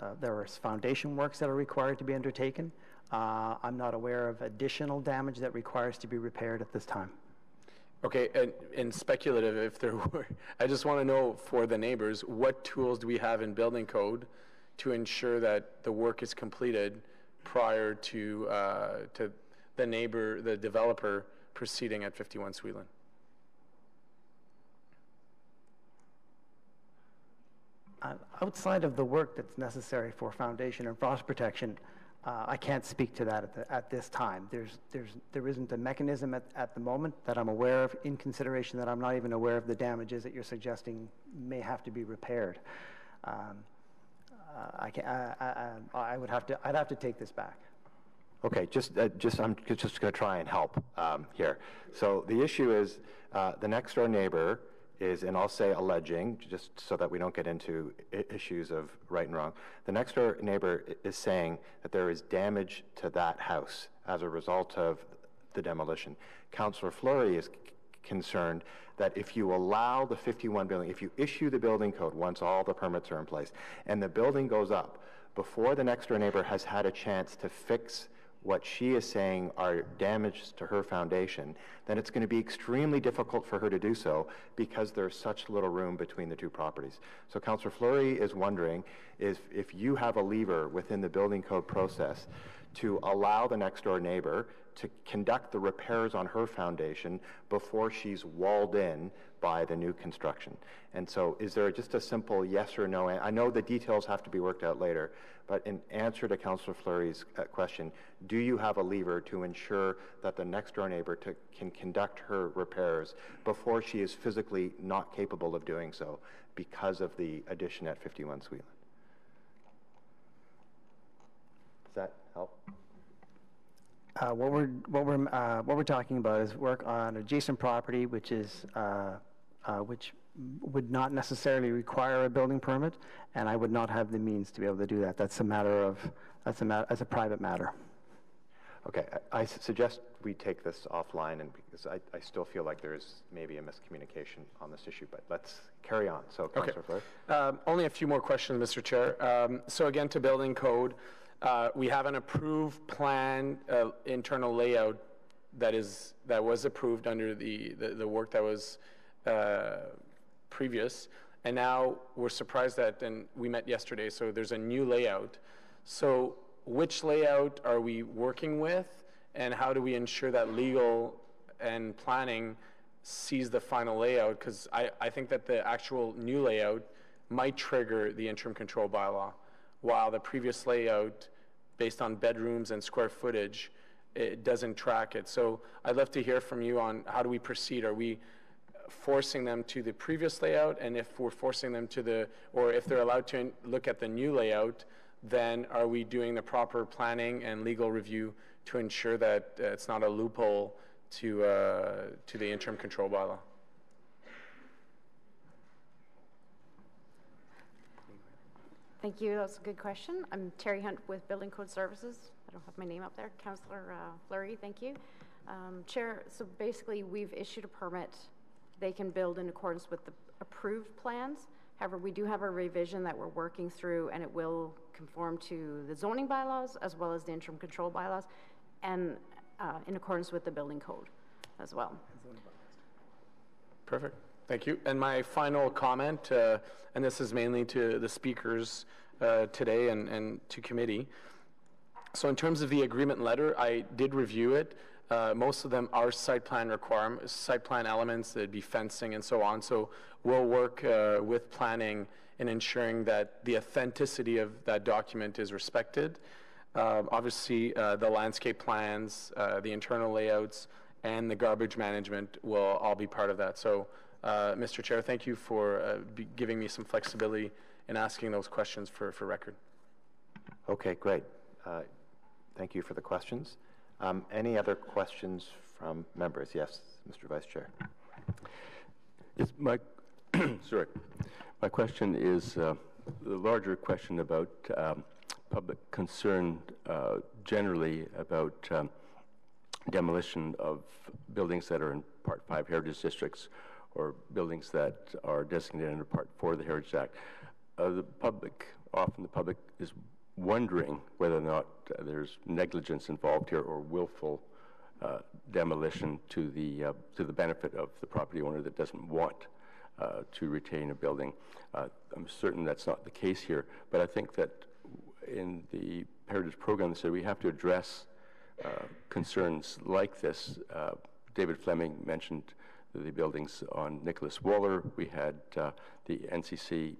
foundation works that are required to be undertaken. I'm not aware of additional damage that requires to be repaired at this time. Okay, and speculative, if there were, I just want to know for the neighbors, what tools do we have in building code to ensure that the work is completed prior to the developer proceeding at 51 Sweetland? Outside of the work that's necessary for foundation and frost protection, I can't speak to that at this time. There isn't a mechanism at the moment that I'm aware of, in consideration that I'm not even aware of the damages that you're suggesting may have to be repaired. I'd have to take this back. Okay, I'm just going to try and help here. So the issue is the next door neighbor is, and I'll say alleging, just so that we don't get into issues of right and wrong. The next door neighbor is saying that there is damage to that house as a result of the demolition. Councillor Fleury is concerned that if you allow the 51 building, if you issue the building code once all the permits are in place, and the building goes up, before the next door neighbor has had a chance to fix what she is saying are damages to her foundation, then it's going to be extremely difficult for her to do so because there's such little room between the two properties. So Councillor Fleury is wondering if you have a lever within the building code process to allow the next door neighbor to conduct the repairs on her foundation before she's walled in by the new construction. And so is there just a simple yes or no? I know the details have to be worked out later, but in answer to Councillor Fleury's question, do you have a lever to ensure that the next door neighbor can conduct her repairs before she is physically not capable of doing so because of the addition at 51 Sweetland? Does that help? What we're talking about is work on adjacent property, which would not necessarily require a building permit, and I would not have the means to be able to do that. That's a private matter. Okay, I suggest we take this offline, and because I still feel like there is maybe a miscommunication on this issue, but let's carry on. So, Councillor Fleury. Only a few more questions, Mr. Chair. So again, to building code, we have an approved plan, internal layout that was approved under the work that was previous, and now we're surprised that, and we met yesterday, so there's a new layout. So which layout are we working with, and how do we ensure that legal and planning sees the final layout? Because I think that the actual new layout might trigger the interim control bylaw, while the previous layout, based on bedrooms and square footage, it doesn't track it. So I'd love to hear from you on how do we proceed? Are we forcing them to the previous layout, and if we're forcing them to or if they're allowed to look at the new layout, then are we doing the proper planning and legal review to ensure that it's not a loophole to the interim control bylaw? Thank you. That's a good question. I'm Terry Hunt with Building Code Services. I don't have my name up there. Councillor Fleury, thank you. Chair, so basically we've issued a permit. They can build in accordance with the approved plans. However, we do have a revision that we're working through, and it will conform to the zoning bylaws as well as the interim control bylaws, and in accordance with the building code as well. Perfect. Thank you. And my final comment, and this is mainly to the speakers today and to committee. So in terms of the agreement letter, I did review it. Most of them are site plan requirements, site plan elements, that'd be fencing and so on. So we'll work with planning in ensuring that the authenticity of that document is respected. Obviously, the landscape plans, the internal layouts, and the garbage management will all be part of that. So, Mr. Chair, thank you for giving me some flexibility in asking those questions for record. Okay, great. Thank you for the questions. Any other questions from members? Yes, Mr. Vice Chair. Yes, sorry. My question is the larger question about public concern generally about demolition of buildings that are in Part 5 heritage districts or buildings that are designated under Part 4 of the Heritage Act. Often the public is wondering whether or not there's negligence involved here or willful demolition to the benefit of the property owner that doesn't want to retain a building. I'm certain that's not the case here, but I think that in the Heritage Program, they said we have to address concerns like this. David Fleming mentioned the buildings on Nicholas Waller. We had the NCC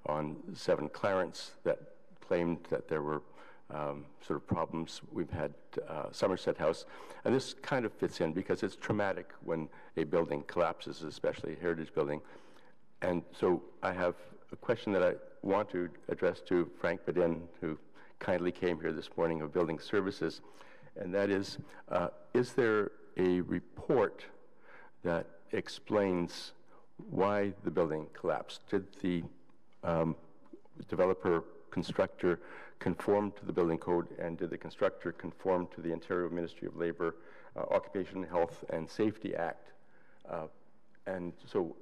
on 7 Clarence that claimed that there were sort of problems. We've had Somerset House, and this kind of fits in because it's traumatic when a building collapses, especially a heritage building. And so I have a question that I want to address to Frank Badin, who kindly came here this morning, of Building Services, and that is there a report that explains why the building collapsed? Did the developer constructor conform to the building code, and did the constructor conform to the Ontario Ministry of Labour Occupation, Health and Safety Act? And so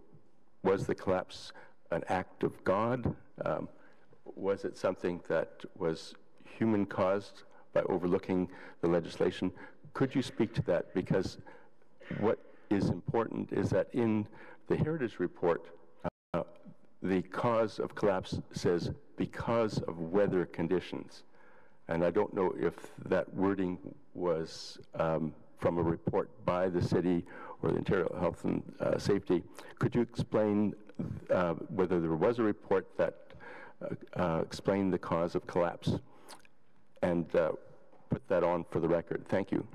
was the collapse an act of God? Was it something that was human caused by overlooking the legislation? Could you speak to that? Because what is important is that in the Heritage Report, the cause of collapse says because of weather conditions. And I don't know if that wording was from a report by the city or the Ontario Health and Safety. Could you explain whether there was a report that explained the cause of collapse and put that on for the record? Thank you.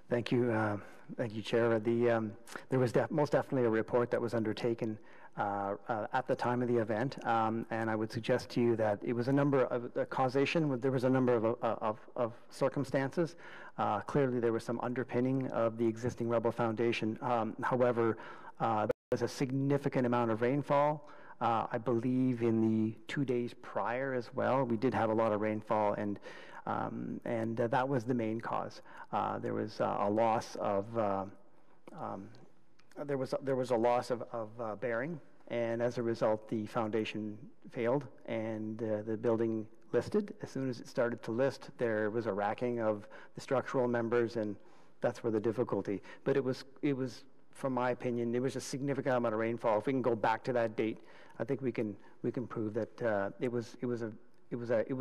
Thank you. Thank you, Chair. There was most definitely a report that was undertaken at the time of the event, and I would suggest to you that it was a number of causation. There was a number of circumstances. Clearly, there was some underpinning of the existing rubble foundation. However, there was a significant amount of rainfall. I believe in the 2 days prior as well, we did have a lot of rainfall, and that was the main cause. There was a loss of bearing, and as a result, the foundation failed, and the building listed. As soon as it started to list, there was a racking of the structural members, and that's where the difficulty. But it was, from my opinion, there was a significant amount of rainfall. If we can go back to that date, I think we can prove that it was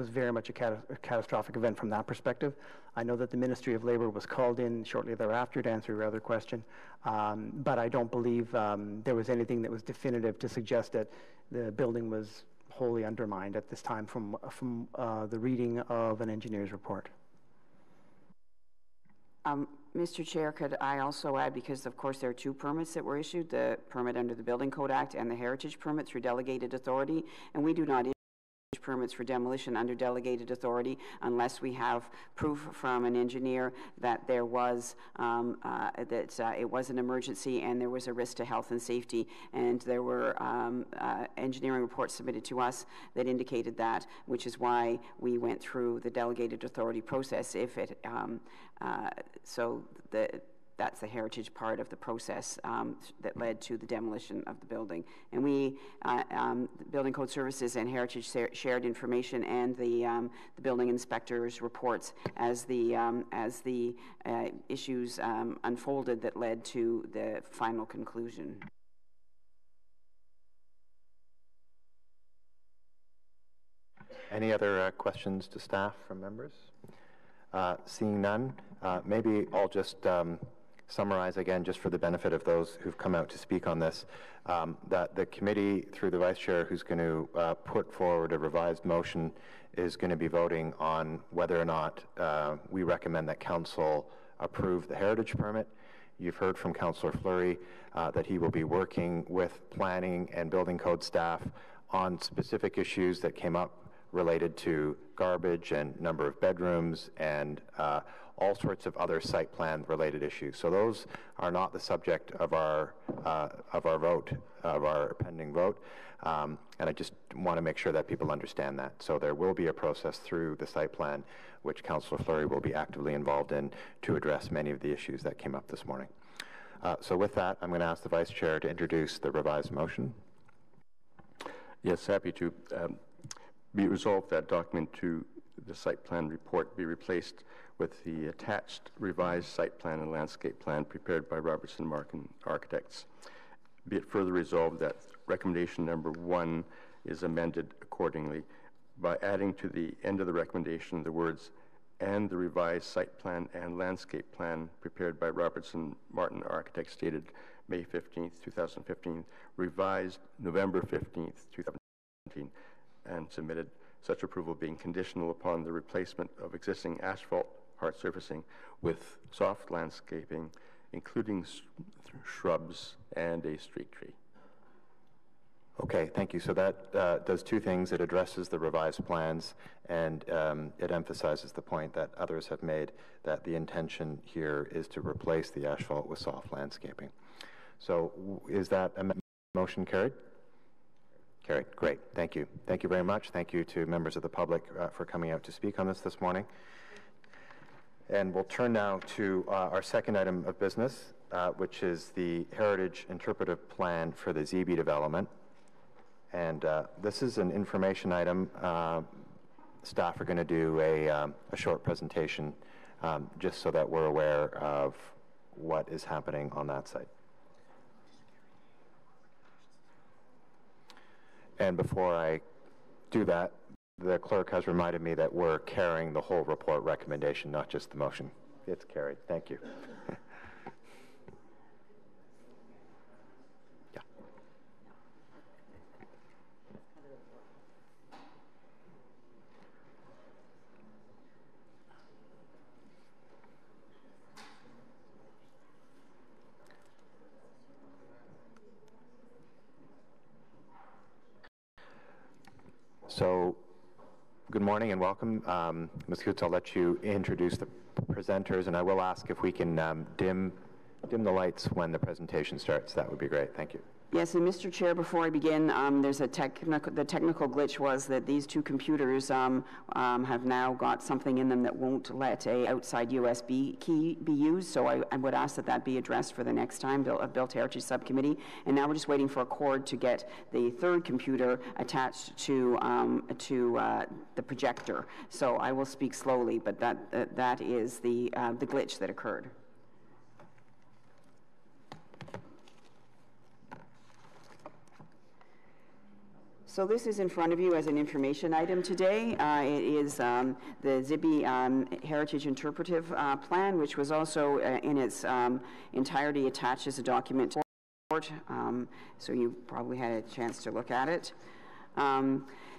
very much a catastrophic event from that perspective. I know that the Ministry of Labour was called in shortly thereafter to answer your other question, but I don't believe there was anything that was definitive to suggest that the building was wholly undermined at this time from the reading of an engineer's report. Mr. Chair, could I also add, because of course there are 2 permits that were issued, the permit under the Building Code Act and the Heritage permit through delegated authority, and we do not issue permits for demolition under delegated authority unless we have proof from an engineer that there was it was an emergency and there was a risk to health and safety. And there were engineering reports submitted to us that indicated that, which is why we went through the delegated authority process. If it that's the heritage part of the process that led to the demolition of the building. And we, the Building Code Services and Heritage shared information and the building inspector's reports as the issues unfolded that led to the final conclusion. Any other questions to staff from members? Seeing none, maybe I'll just summarize again, just for the benefit of those who've come out to speak on this, that the committee, through the vice chair who's going to put forward a revised motion, is going to be voting on whether or not we recommend that council approve the heritage permit. You've heard from Councillor Fleury that he will be working with planning and building code staff on specific issues that came up related to garbage and number of bedrooms and all sorts of other site plan related issues. So those are not the subject of our vote, of our pending vote. And I just want to make sure that people understand that. So there will be a process through the site plan, which Councillor Fleury will be actively involved in to address many of the issues that came up this morning. So with that, I'm going to ask the Vice Chair to introduce the revised motion. Yes, happy to. Be resolved that document to the site plan report be replaced with the attached revised site plan and landscape plan prepared by Robertson Markin Architects. Be it further resolved that recommendation number 1 is amended accordingly by adding to the end of the recommendation the words "and the revised site plan and landscape plan prepared by Robertson Martin Architects dated May 15th, 2015, revised November 15th, 2017, and submitted, such approval being conditional upon the replacement of existing asphalt hard surfacing with soft landscaping, including shrubs and a street tree. Okay, thank you. So that does two things. It addresses the revised plans, and it emphasizes the point that others have made, that the intention here is to replace the asphalt with soft landscaping. So is that a motion carried? Carried. Great. Thank you. Thank you very much. Thank you to members of the public for coming out to speak on this morning. And we'll turn now to our second item of business, which is the Heritage Interpretive Plan for the ZB development. And this is an information item. Staff are going to do a short presentation just so that we're aware of what is happening on that site. And before I do that, the clerk has reminded me that we're carrying the whole report recommendation, not just the motion. It's carried. Thank you. Yeah. So, good morning and welcome. Ms. Coots, I'll let you introduce the presenters, and I will ask if we can dim the lights when the presentation starts. That would be great. Thank you. Yes, and Mr. Chair, before I begin, there's a the technical glitch was that these two computers have now got something in them that won't let a outside USB key be used, so I would ask that that be addressed for the next time, Built Heritage Subcommittee. And now we're just waiting for a cord to get the third computer attached to the projector. So I will speak slowly, but that is the glitch that occurred. So this is in front of you as an information item today. It is the ZIBI Heritage Interpretive Plan, which was also in its entirety attached as a document to the report. So you probably had a chance to look at it.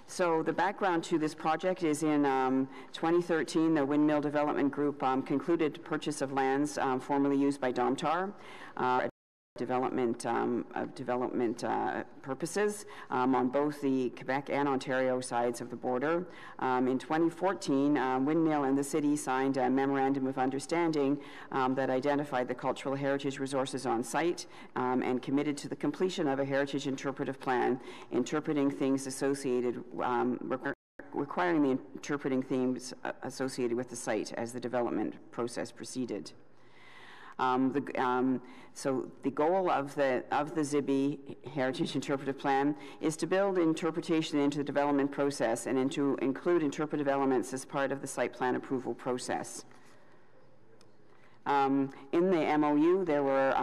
So the background to this project is in 2013, the Windmill Development Group concluded purchase of lands formerly used by Domtar. Development purposes on both the Quebec and Ontario sides of the border. In 2014, Windmill and the city signed a memorandum of understanding that identified the cultural heritage resources on site and committed to the completion of a heritage interpretive plan, interpreting things associated requiring the interpreting themes associated with the site as the development process proceeded. So the goal of the ZIBI Heritage Interpretive Plan is to build interpretation into the development process and to include interpretive elements as part of the site plan approval process. In the MOU, there were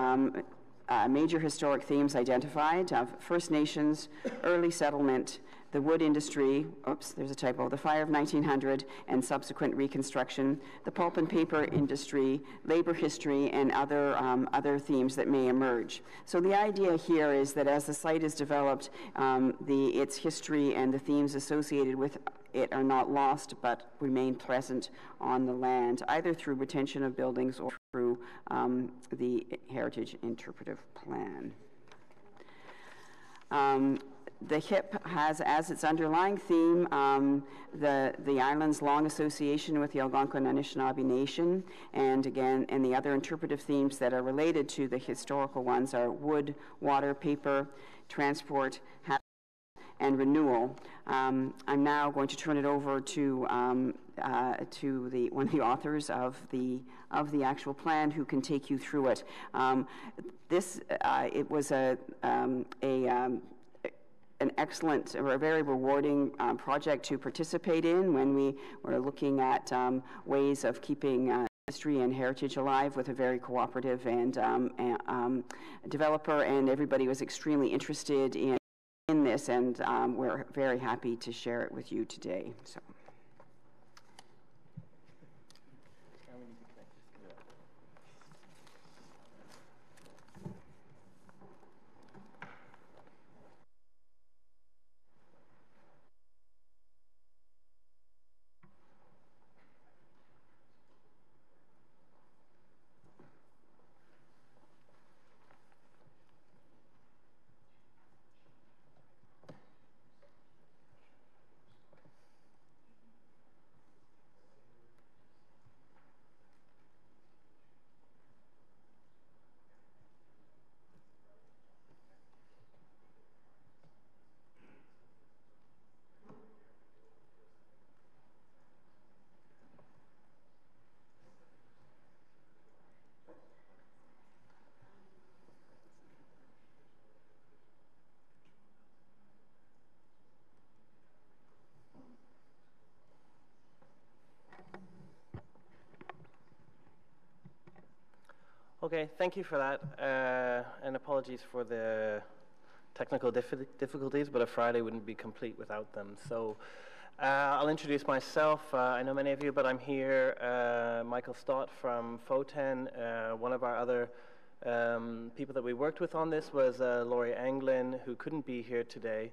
major historic themes identified of First Nations, early settlement, the wood industry, oops, there's a typo, the fire of 1900 and subsequent reconstruction, the pulp and paper industry, labor history, and other themes that may emerge. So the idea here is that as the site is developed, its history and the themes associated with it are not lost but remain present on the land, either through retention of buildings or through the Heritage Interpretive Plan. The HIP has as its underlying theme the island's long association with the Algonquin Anishinaabe Nation, and again, and the other interpretive themes that are related to the historical ones are wood, water, paper, transport, and renewal. I'm now going to turn it over to one of the authors of the actual plan, who can take you through it. It was an excellent, or a very rewarding project to participate in when we were looking at ways of keeping history and heritage alive with a very cooperative and developer, and everybody was extremely interested in this, and we're very happy to share it with you today. So. Okay, thank you for that, and apologies for the technical difficulties, but a Friday wouldn't be complete without them. So I'll introduce myself. I know many of you, but I'm here, Michael Stott from FOTEN. One of our other people that we worked with on this was Laurie Anglin, who couldn't be here today.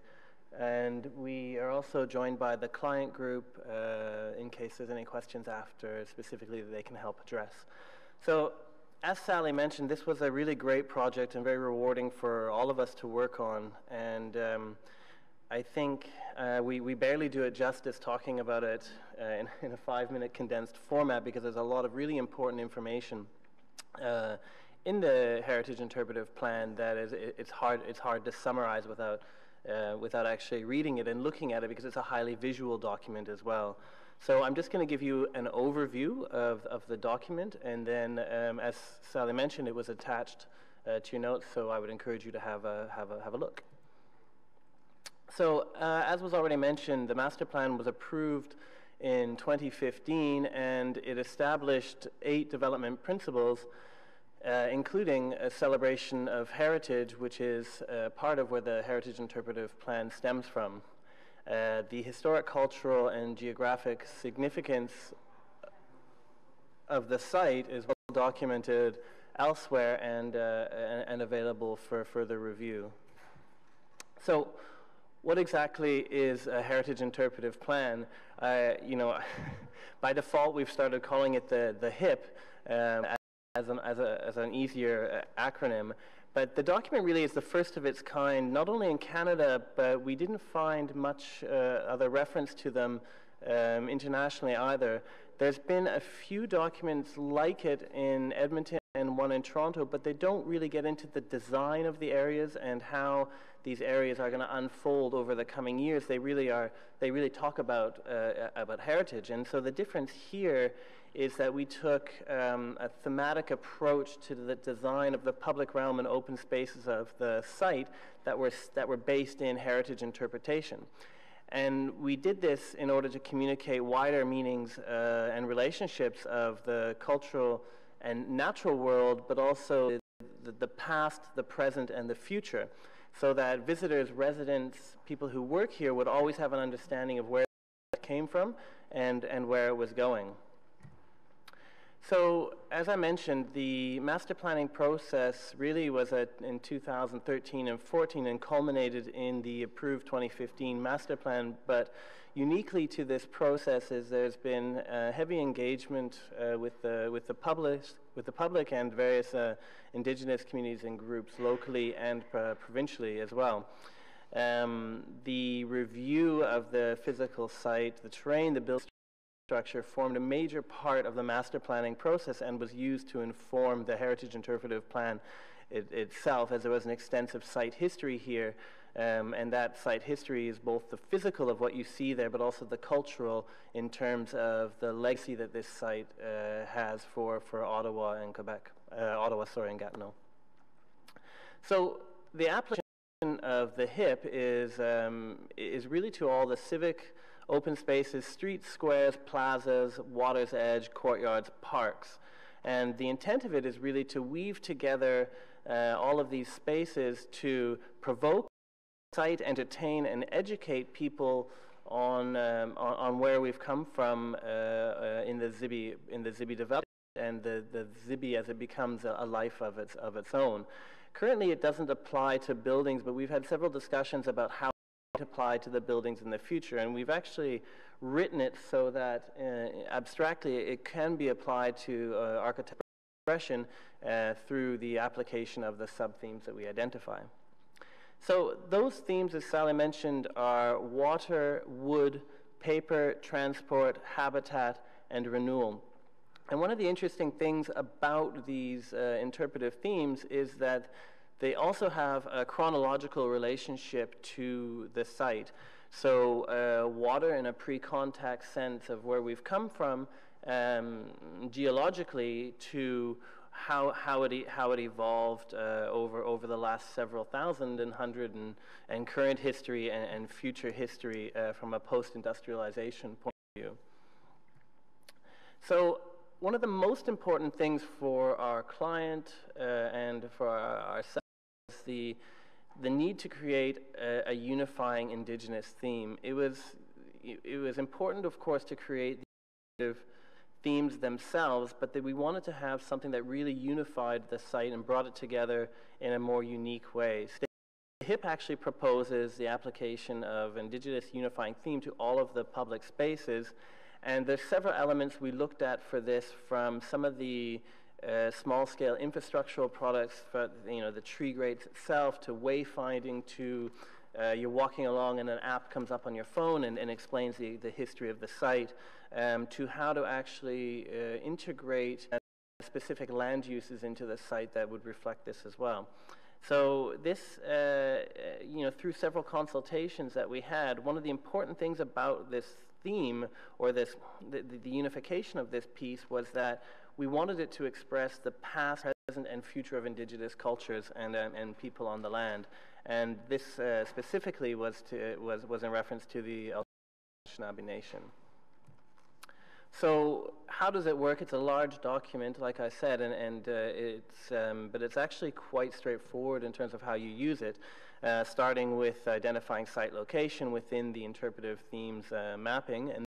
And we are also joined by the client group in case there's any questions after, specifically that they can help address. So as Sally mentioned, this was a really great project and very rewarding for all of us to work on. And I think we barely do it justice talking about it in a 5-minute condensed format, because there's a lot of really important information in the Heritage Interpretive Plan that it's hard to summarize without actually reading it and looking at it, because it's a highly visual document as well. So I'm just going to give you an overview of the document, and then as Sally mentioned, it was attached to your notes, so I would encourage you to have a look. So as was already mentioned, the master plan was approved in 2015, and it established 8 development principles, including a celebration of heritage, which is part of where the Heritage Interpretive Plan stems from. The historic, cultural, and geographic significance of the site is well documented elsewhere and available for further review. So what exactly is a Heritage Interpretive Plan? You know, by default, we've started calling it the HIP as an easier acronym. But the document really is the first of its kind, not only in Canada, but we didn't find much other reference to them internationally either. There's been a few documents like it in Edmonton and one in Toronto, but they don't really get into the design of the areas and how these areas are going to unfold over the coming years. They really talk about heritage. And so the difference here is that we took a thematic approach to the design of the public realm and open spaces of the site that were based in heritage interpretation. And we did this in order to communicate wider meanings and relationships of the cultural and natural world, but also the past, the present, and the future, so that visitors, residents, people who work here would always have an understanding of where it came from and where it was going. So, as I mentioned, the master planning process really was in 2013 and 14 and culminated in the approved 2015 master plan. But uniquely to this process is there's been heavy engagement with the public and various Indigenous communities and groups locally and provincially as well. The review of the physical site, the terrain, the building structure formed a major part of the master planning process and was used to inform the Heritage Interpretive Plan itself, as there was an extensive site history here, and that site history is both the physical of what you see there, but also the cultural in terms of the legacy that this site has for Ottawa and Quebec, and Gatineau. So the application of the HIP is really to all the civic open spaces, streets, squares, plazas, water's edge, courtyards, parks. And the intent of it is really to weave together all of these spaces to provoke, excite, entertain, and educate people on where we've come from in the Zibi development and the Zibi as it becomes a life of its own. Currently, it doesn't apply to buildings, but we've had several discussions about how apply to the buildings in the future, and we've actually written it so that abstractly it can be applied to architectural expression through the application of the sub-themes that we identify. So those themes, as Sally mentioned, are water, wood, paper, transport, habitat, and renewal. And one of the interesting things about these interpretive themes is that they also have a chronological relationship to the site. So water in a pre-contact sense of where we've come from geologically to how it evolved over the last several thousand and hundred and current history and future history from a post-industrialization point of view. So one of the most important things for our client and for ourselves is the need to create a unifying Indigenous theme. It was important, of course, to create the themes themselves, but that we wanted to have something that really unified the site and brought it together in a more unique way. HIP actually proposes the application of Indigenous unifying theme to all of the public spaces, and there's several elements we looked at for this, from some of the small-scale infrastructural products, for, the tree grates itself, to wayfinding, to you're walking along and an app comes up on your phone and explains the history of the site, to how to actually integrate specific land uses into the site that would reflect this as well. So this, through several consultations that we had, one of the important things about this theme, or the unification of this piece, was that we wanted it to express the past, present, and future of Indigenous cultures and people on the land. And this specifically was in reference to the Anishinaabe Nation. So how does it work? It's a large document, like I said, but it's actually quite straightforward in terms of how you use it, starting with identifying site location within the interpretive themes mapping, and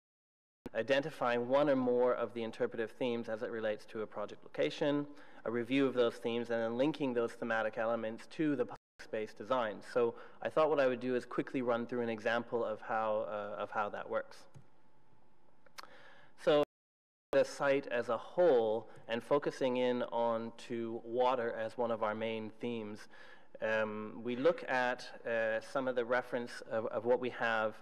identifying one or more of the interpretive themes as it relates to a project location, a review of those themes, and then linking those thematic elements to the public space design. So I thought what I would do is quickly run through an example of how that works. So the site as a whole, and focusing in on to water as one of our main themes, we look at some of the reference of what we have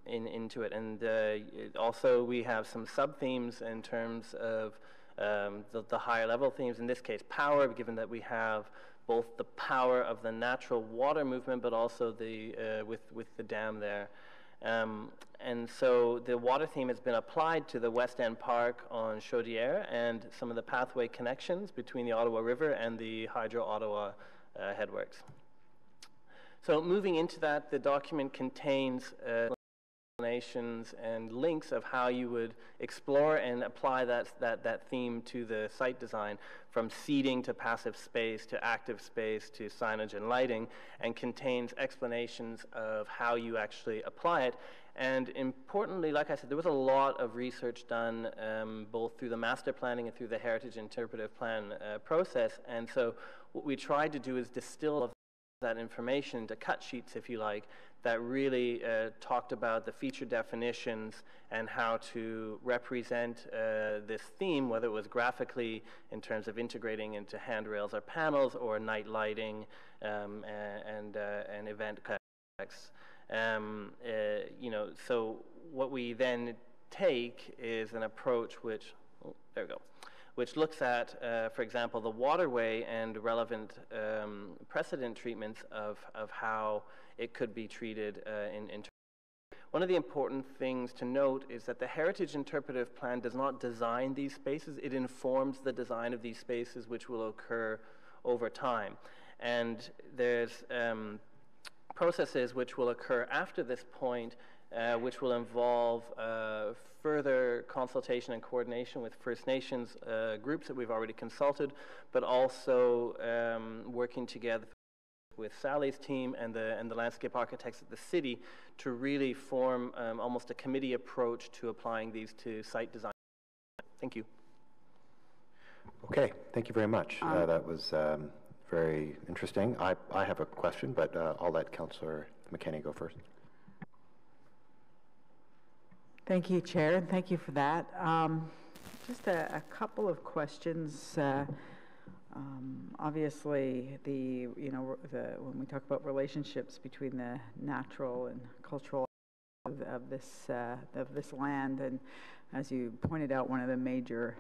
into it, and also we have some sub-themes in terms of the higher level themes, in this case power, given that we have both the power of the natural water movement, but also with the dam there. And so the water theme has been applied to the West End Park on Chaudière and some of the pathway connections between the Ottawa River and the Hydro-Ottawa headworks. So moving into that, the document contains explanations and links of how you would explore and apply that theme to the site design, from seating to passive space to active space to signage and lighting, and contains explanations of how you actually apply it. And importantly, like I said, there was a lot of research done both through the master planning and through the heritage interpretive plan process. And so what we tried to do is distill that information into cut sheets, if you like, that really talked about the feature definitions and how to represent this theme, whether it was graphically in terms of integrating into handrails or panels, or night lighting and event context. So what we then take is an approach which, which looks at, for example, the waterway and relevant precedent treatments of how it could be treated in. One of the important things to note is that the Heritage Interpretive Plan does not design these spaces. It informs the design of these spaces, which will occur over time. And there's processes which will occur after this point, which will involve further consultation and coordination with First Nations groups that we've already consulted, but also working together with Sally's team and the landscape architects at the city to really form almost a committee approach to applying these to site design. Thank you. Okay, thank you very much. That was very interesting. I have a question, but I'll let Councillor McKenney go first. Thank you, Chair, and thank you for that. Just a couple of questions. Obviously, when we talk about relationships between the natural and cultural of this land, and as you pointed out, one of the major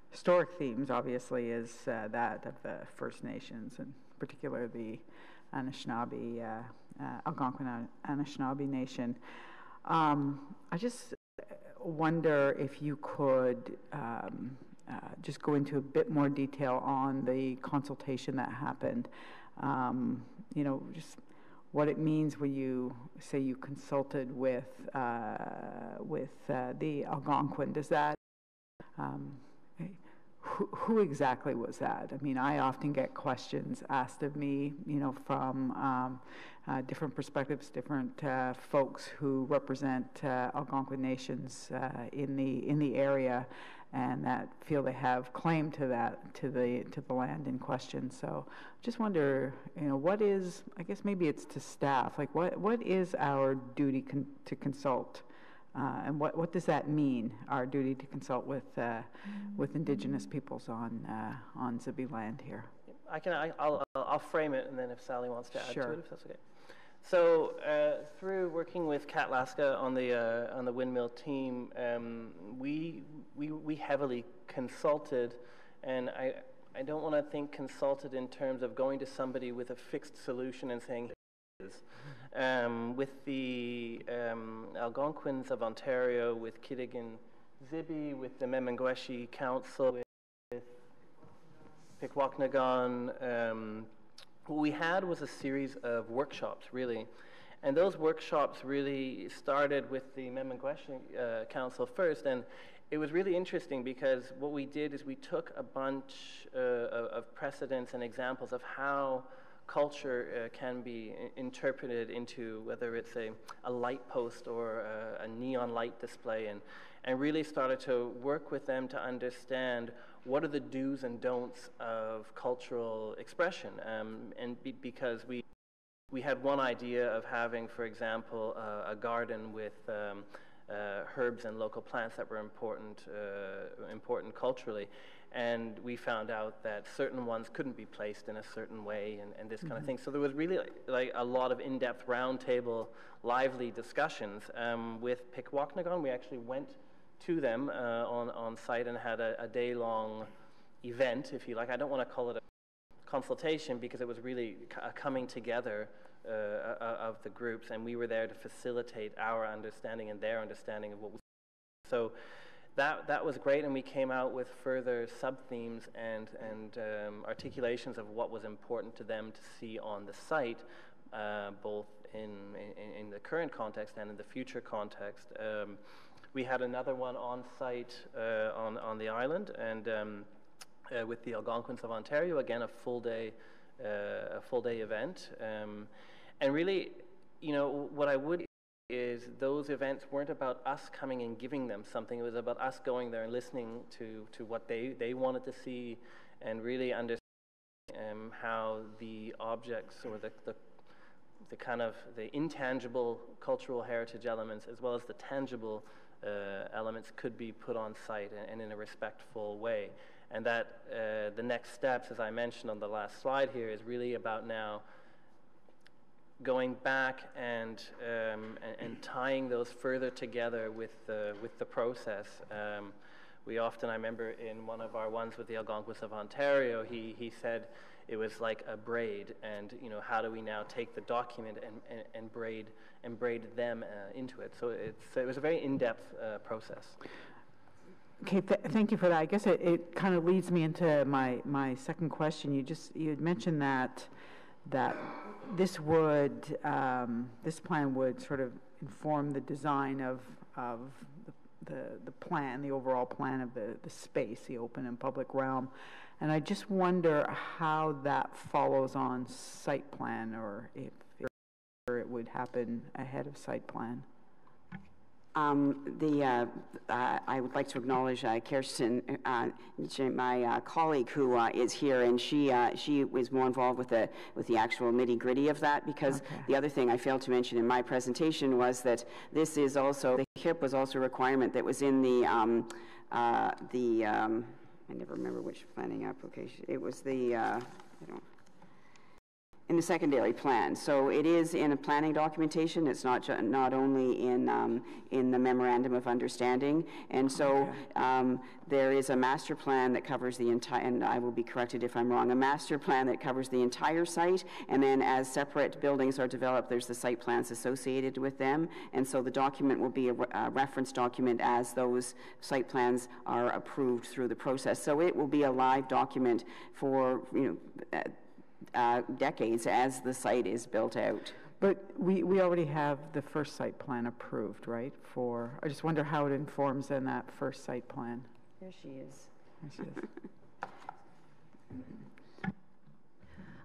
historic themes, obviously, is that of the First Nations, and particularly the Anishinaabe, Algonquin Anishinaabe Nation. I just wonder if you could just go into a bit more detail on the consultation that happened. Just what it means when you say you consulted with the Algonquin. Does that who exactly was that? I mean, I often get questions asked of me, you know, from different perspectives, different folks who represent Algonquin nations in the area, and that feel they have claim to that, to the land in question. So, just wonder, you know, what is? I guess maybe it's to staff. Like, what is our duty to consult? And what does that mean? Our duty to consult with Indigenous peoples on Zibi land here. I'll frame it, and then if Sally wants to add Sure. to it, if that's okay. So through working with Kat Laska on the windmill team, we heavily consulted, and I don't want to think consulted in terms of going to somebody with a fixed solution and saying, here it is. With the Algonquins of Ontario, with Kitigan Zibi, with the Memengweshi Council, with Pikwakanagan, what we had was a series of workshops, really. And those workshops really started with the Memengweshi Council first, and it was really interesting because what we did is we took a bunch of precedents and examples of how culture can be interpreted into whether it's a light post or a neon light display, and really started to work with them to understand what are the do's and don'ts of cultural expression, because we had one idea of having, for example, a garden with herbs and local plants that were important culturally. And we found out that certain ones couldn't be placed in a certain way and this kind of thing. So there was really like a lot of in-depth roundtable, lively discussions. With Pikwakanagan, we actually went to them on site and had a day-long event, if you like. I don't want to call it a consultation because it was really a coming together of the groups, and we were there to facilitate our understanding and their understanding of what was. So that was great, and we came out with further sub-themes and articulations of what was important to them to see on the site, both in the current context and in the future context. We had another one on site on the island, and with the Algonquins of Ontario, again a full day event, and really, you know, what I would is those events weren't about us coming and giving them something. It was about us going there and listening to what they wanted to see, and really understanding how the objects or the kind of the intangible cultural heritage elements as well as the tangible elements could be put on site and in a respectful way. And that the next steps, as I mentioned on the last slide here, is really about now going back and tying those further together with the process. We often, I remember in one of our ones with the Algonquins of Ontario, he said it was like a braid, and you know, how do we now take the document and braid them into it? So it was a very in-depth process. Okay, thank you for that. I guess it kind of leads me into my second question. You had mentioned that this plan would sort of inform the design of the plan, the overall plan of the space, the open and public realm. And I just wonder how that follows on site plan, or if it would happen ahead of site plan. I would like to acknowledge Kirsten, my colleague who is here, and she was more involved with the actual nitty-gritty of that, because the other thing I failed to mention in my presentation was that this is also, the HIP was also a requirement that was in I never remember which planning application, it was in the secondary plan. So it is in a planning documentation. It's not only in the memorandum of understanding. And so there is a master plan that covers the entire, and I will be corrected if I'm wrong, a master plan that covers the entire site. And then as separate buildings are developed, there's the site plans associated with them. And so the document will be a reference document as those site plans are approved through the process. So it will be a live document for, you know, decades as the site is built out. But we already have the first site plan approved, right? I just wonder how it informs then that first site plan. There she is. There she is.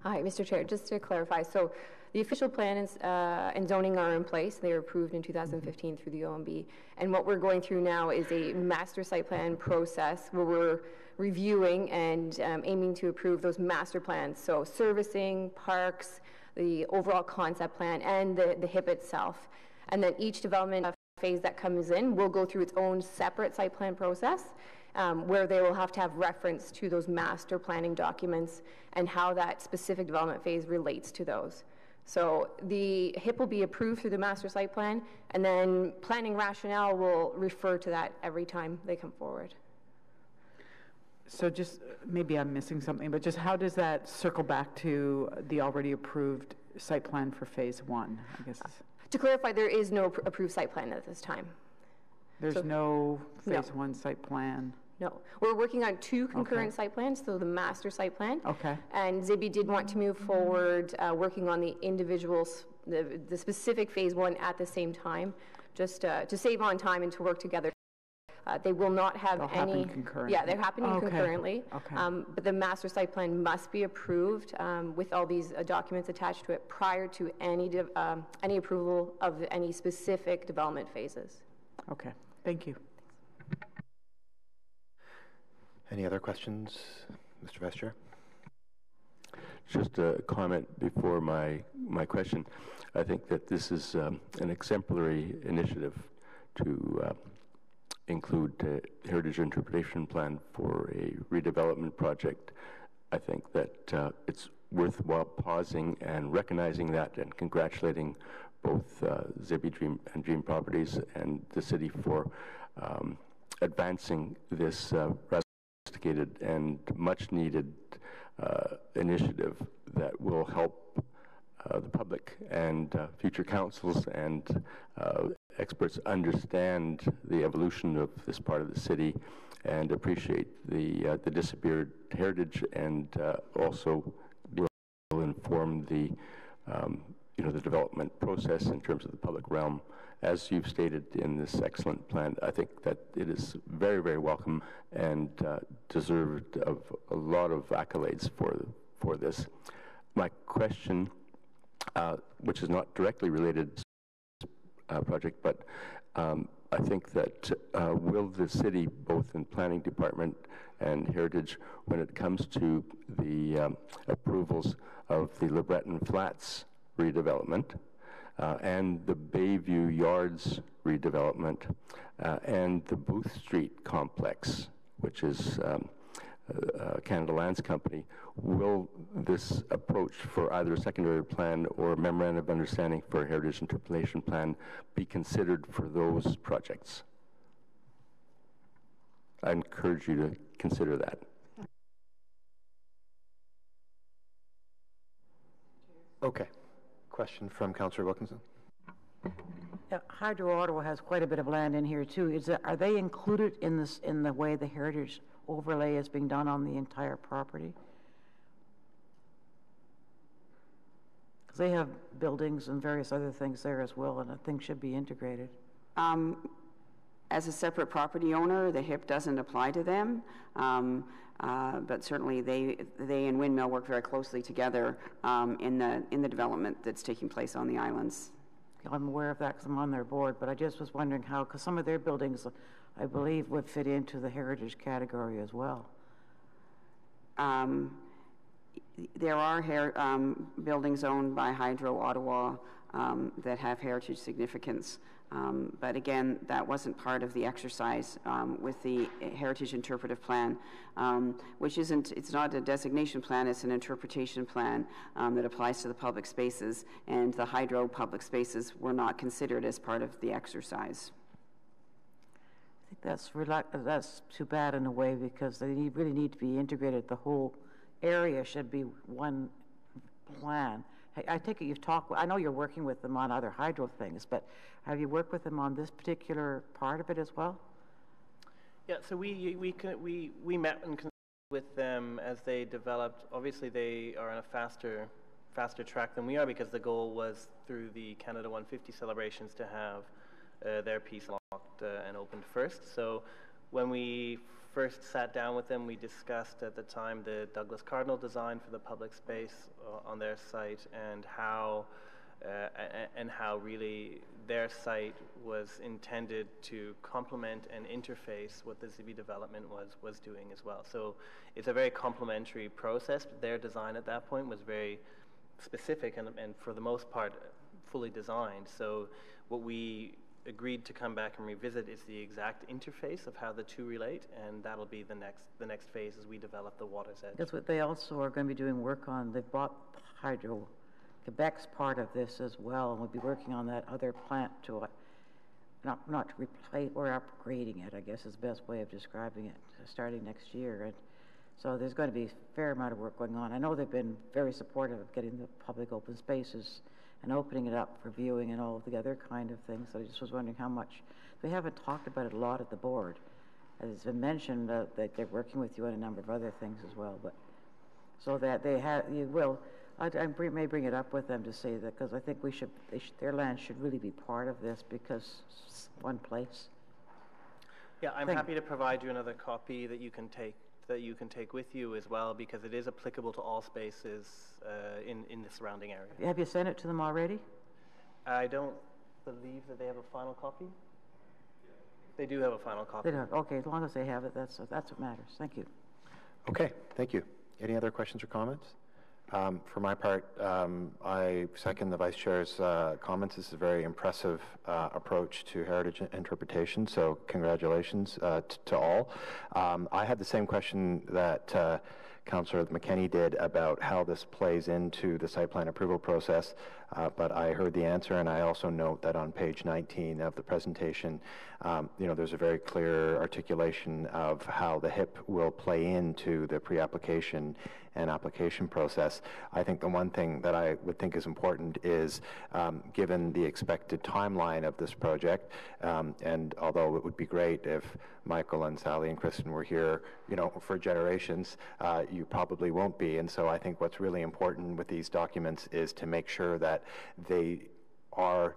Hi, Mr. Chair, just to clarify, so the official plans and zoning are in place. They were approved in 2015 through the OMB. And what we're going through now is a master site plan process where we're reviewing and aiming to approve those master plans. So servicing, parks, the overall concept plan, and the HIP itself. And then each development phase that comes in will go through its own separate site plan process, where they will have to have reference to those master planning documents and how that specific development phase relates to those. So the HIP will be approved through the master site plan, and then planning rationale will refer to that every time they come forward. So just, maybe I'm missing something, but just how does that circle back to the already approved site plan for phase 1, I guess? To clarify, there is no approved site plan at this time. There's no phase 1 site plan? No. We're working on 2 concurrent site plans, so the master site plan. Okay. And Zibby did want to move forward working on the individuals, the specific phase 1 at the same time, just to save on time and to work together. They will not have They'll any. happen concurrently. Yeah, they're happening concurrently. Okay. But the master site plan must be approved with all these documents attached to it prior to any approval of any specific development phases. Okay. Thank you. Any other questions, Mr. Vice Chair? Just a comment before my question. I think that this is an exemplary initiative to include a heritage interpretation plan for a redevelopment project. I think that it's worthwhile pausing and recognizing that and congratulating both Zibby Dream and Dream Properties and the city for advancing this rather sophisticated and much needed initiative that will help the public and future councils and experts understand the evolution of this part of the city and appreciate the disappeared heritage, and also will inform the the development process in terms of the public realm. As you've stated in this excellent plan, I think that it is very, very welcome and deserved of a lot of accolades for this. My question, which is not directly related to this project, but I think that will the city, both in planning department and heritage, when it comes to the approvals of the LeBreton Flats redevelopment, and the Bayview Yards redevelopment, and the Booth Street complex, which is Canada Lands Company, will this approach for either a secondary plan or a memorandum of understanding for a heritage interpretation plan be considered for those projects? I encourage you to consider that. Okay. Question from Councillor Wilkinson. Yeah, Hydro Ottawa has quite a bit of land in here too. Are they included in this, in the way the heritage overlay is being done on the entire property? Because they have buildings and various other things there as well, and I think should be integrated. As a separate property owner, the HIP doesn't apply to them, but certainly they and Windmill work very closely together in the development that's taking place on the islands. I'm aware of that because I'm on their board, but I just was wondering how, because some of their buildings, I believe, would fit into the heritage category as well. There are buildings owned by Hydro Ottawa that have heritage significance. But again, that wasn't part of the exercise with the Heritage Interpretive Plan, which it's not a designation plan, it's an interpretation plan that applies to the public spaces, and the hydro public spaces were not considered as part of the exercise. I think that's too bad in a way, because they really need to be integrated. The whole area should be one plan. I take it you've talked, I know you're working with them on other hydro things, but have you worked with them on this particular part of it as well? Yeah, so we met with them as they developed. Obviously, they are on a faster track than we are, because the goal was through the Canada 150 celebrations to have their piece locked and opened first. So when we first sat down with them, we discussed at the time the Douglas Cardinal design for the public space on their site, and how really their site was intended to complement and interface what the Zibi development was doing as well. So it's a very complementary process. Their design at that point was very specific and for the most part fully designed. So what we agreed to come back and revisit is the exact interface of how the two relate, and that'll be the next phase as we develop the water's edge. That's what they also are going to be doing work on. They've bought Hydro-Quebec's part of this as well, and we'll be working on that other plant to not to replace or upgrading it, I guess is the best way of describing it, starting next year. And so there's going to be a fair amount of work going on. I know they've been very supportive of getting the public open spaces and opening it up for viewing and all of the other kind of things. So I just was wondering how much. We haven't talked about it a lot at the board. As it's been mentioned that they're working with you on a number of other things as well. But so that they have, you will. I may bring it up with them to say that, because I think their land should really be part of this, because it's one place. Yeah, I'm happy to provide you another copy that you can take with you as well, because it is applicable to all spaces in the surrounding area. Have you sent it to them already? I don't believe that they have a final copy. They do have a final copy. They don't. Okay, as long as they have it, that's what matters. Thank you. Okay, thank you. Any other questions or comments? For my part, I second the Vice Chair's comments. This is a very impressive approach to heritage interpretation, so congratulations to all. I had the same question that Councillor McKenney did about how this plays into the site plan approval process, but I heard the answer, and I also note that on page 19 of the presentation, there's a very clear articulation of how the HIP will play into the pre-application and application process. I think the one thing that I would think is important is, given the expected timeline of this project, and although it would be great if Michael and Sally and Kristen were here, for generations, you probably won't be. And so I think what's really important with these documents is to make sure that they are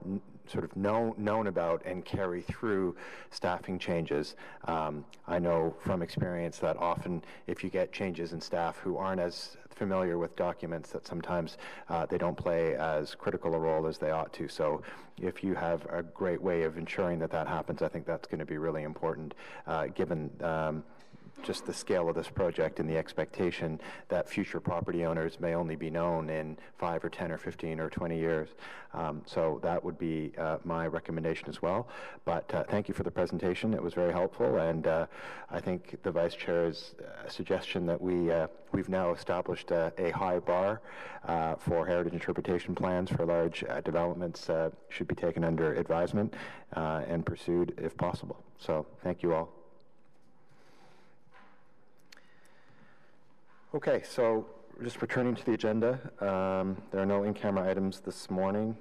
sort of known about and carry through staffing changes. I know from experience that often if you get changes in staff who aren't as familiar with documents, that sometimes they don't play as critical a role as they ought to. So if you have a great way of ensuring that happens, I think that's going to be really important, given just the scale of this project and the expectation that future property owners may only be known in 5 or 10 or 15 or 20 years. So that would be my recommendation as well. But thank you for the presentation. It was very helpful, and I think the Vice Chair's suggestion that we've now established a high bar for heritage interpretation plans for large developments should be taken under advisement and pursued if possible. So thank you all. Okay, so just returning to the agenda, there are no in-camera items this morning.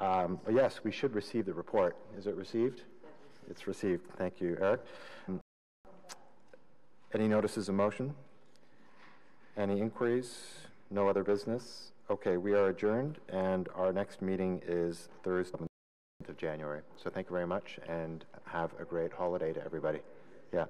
Yes, we should receive the report. Is it received? It's received. Thank you, Eric. Any notices of motion? Any inquiries? No other business? Okay, we are adjourned, and our next meeting is Thursday, 7th of January. So thank you very much, and have a great holiday to everybody. Yeah.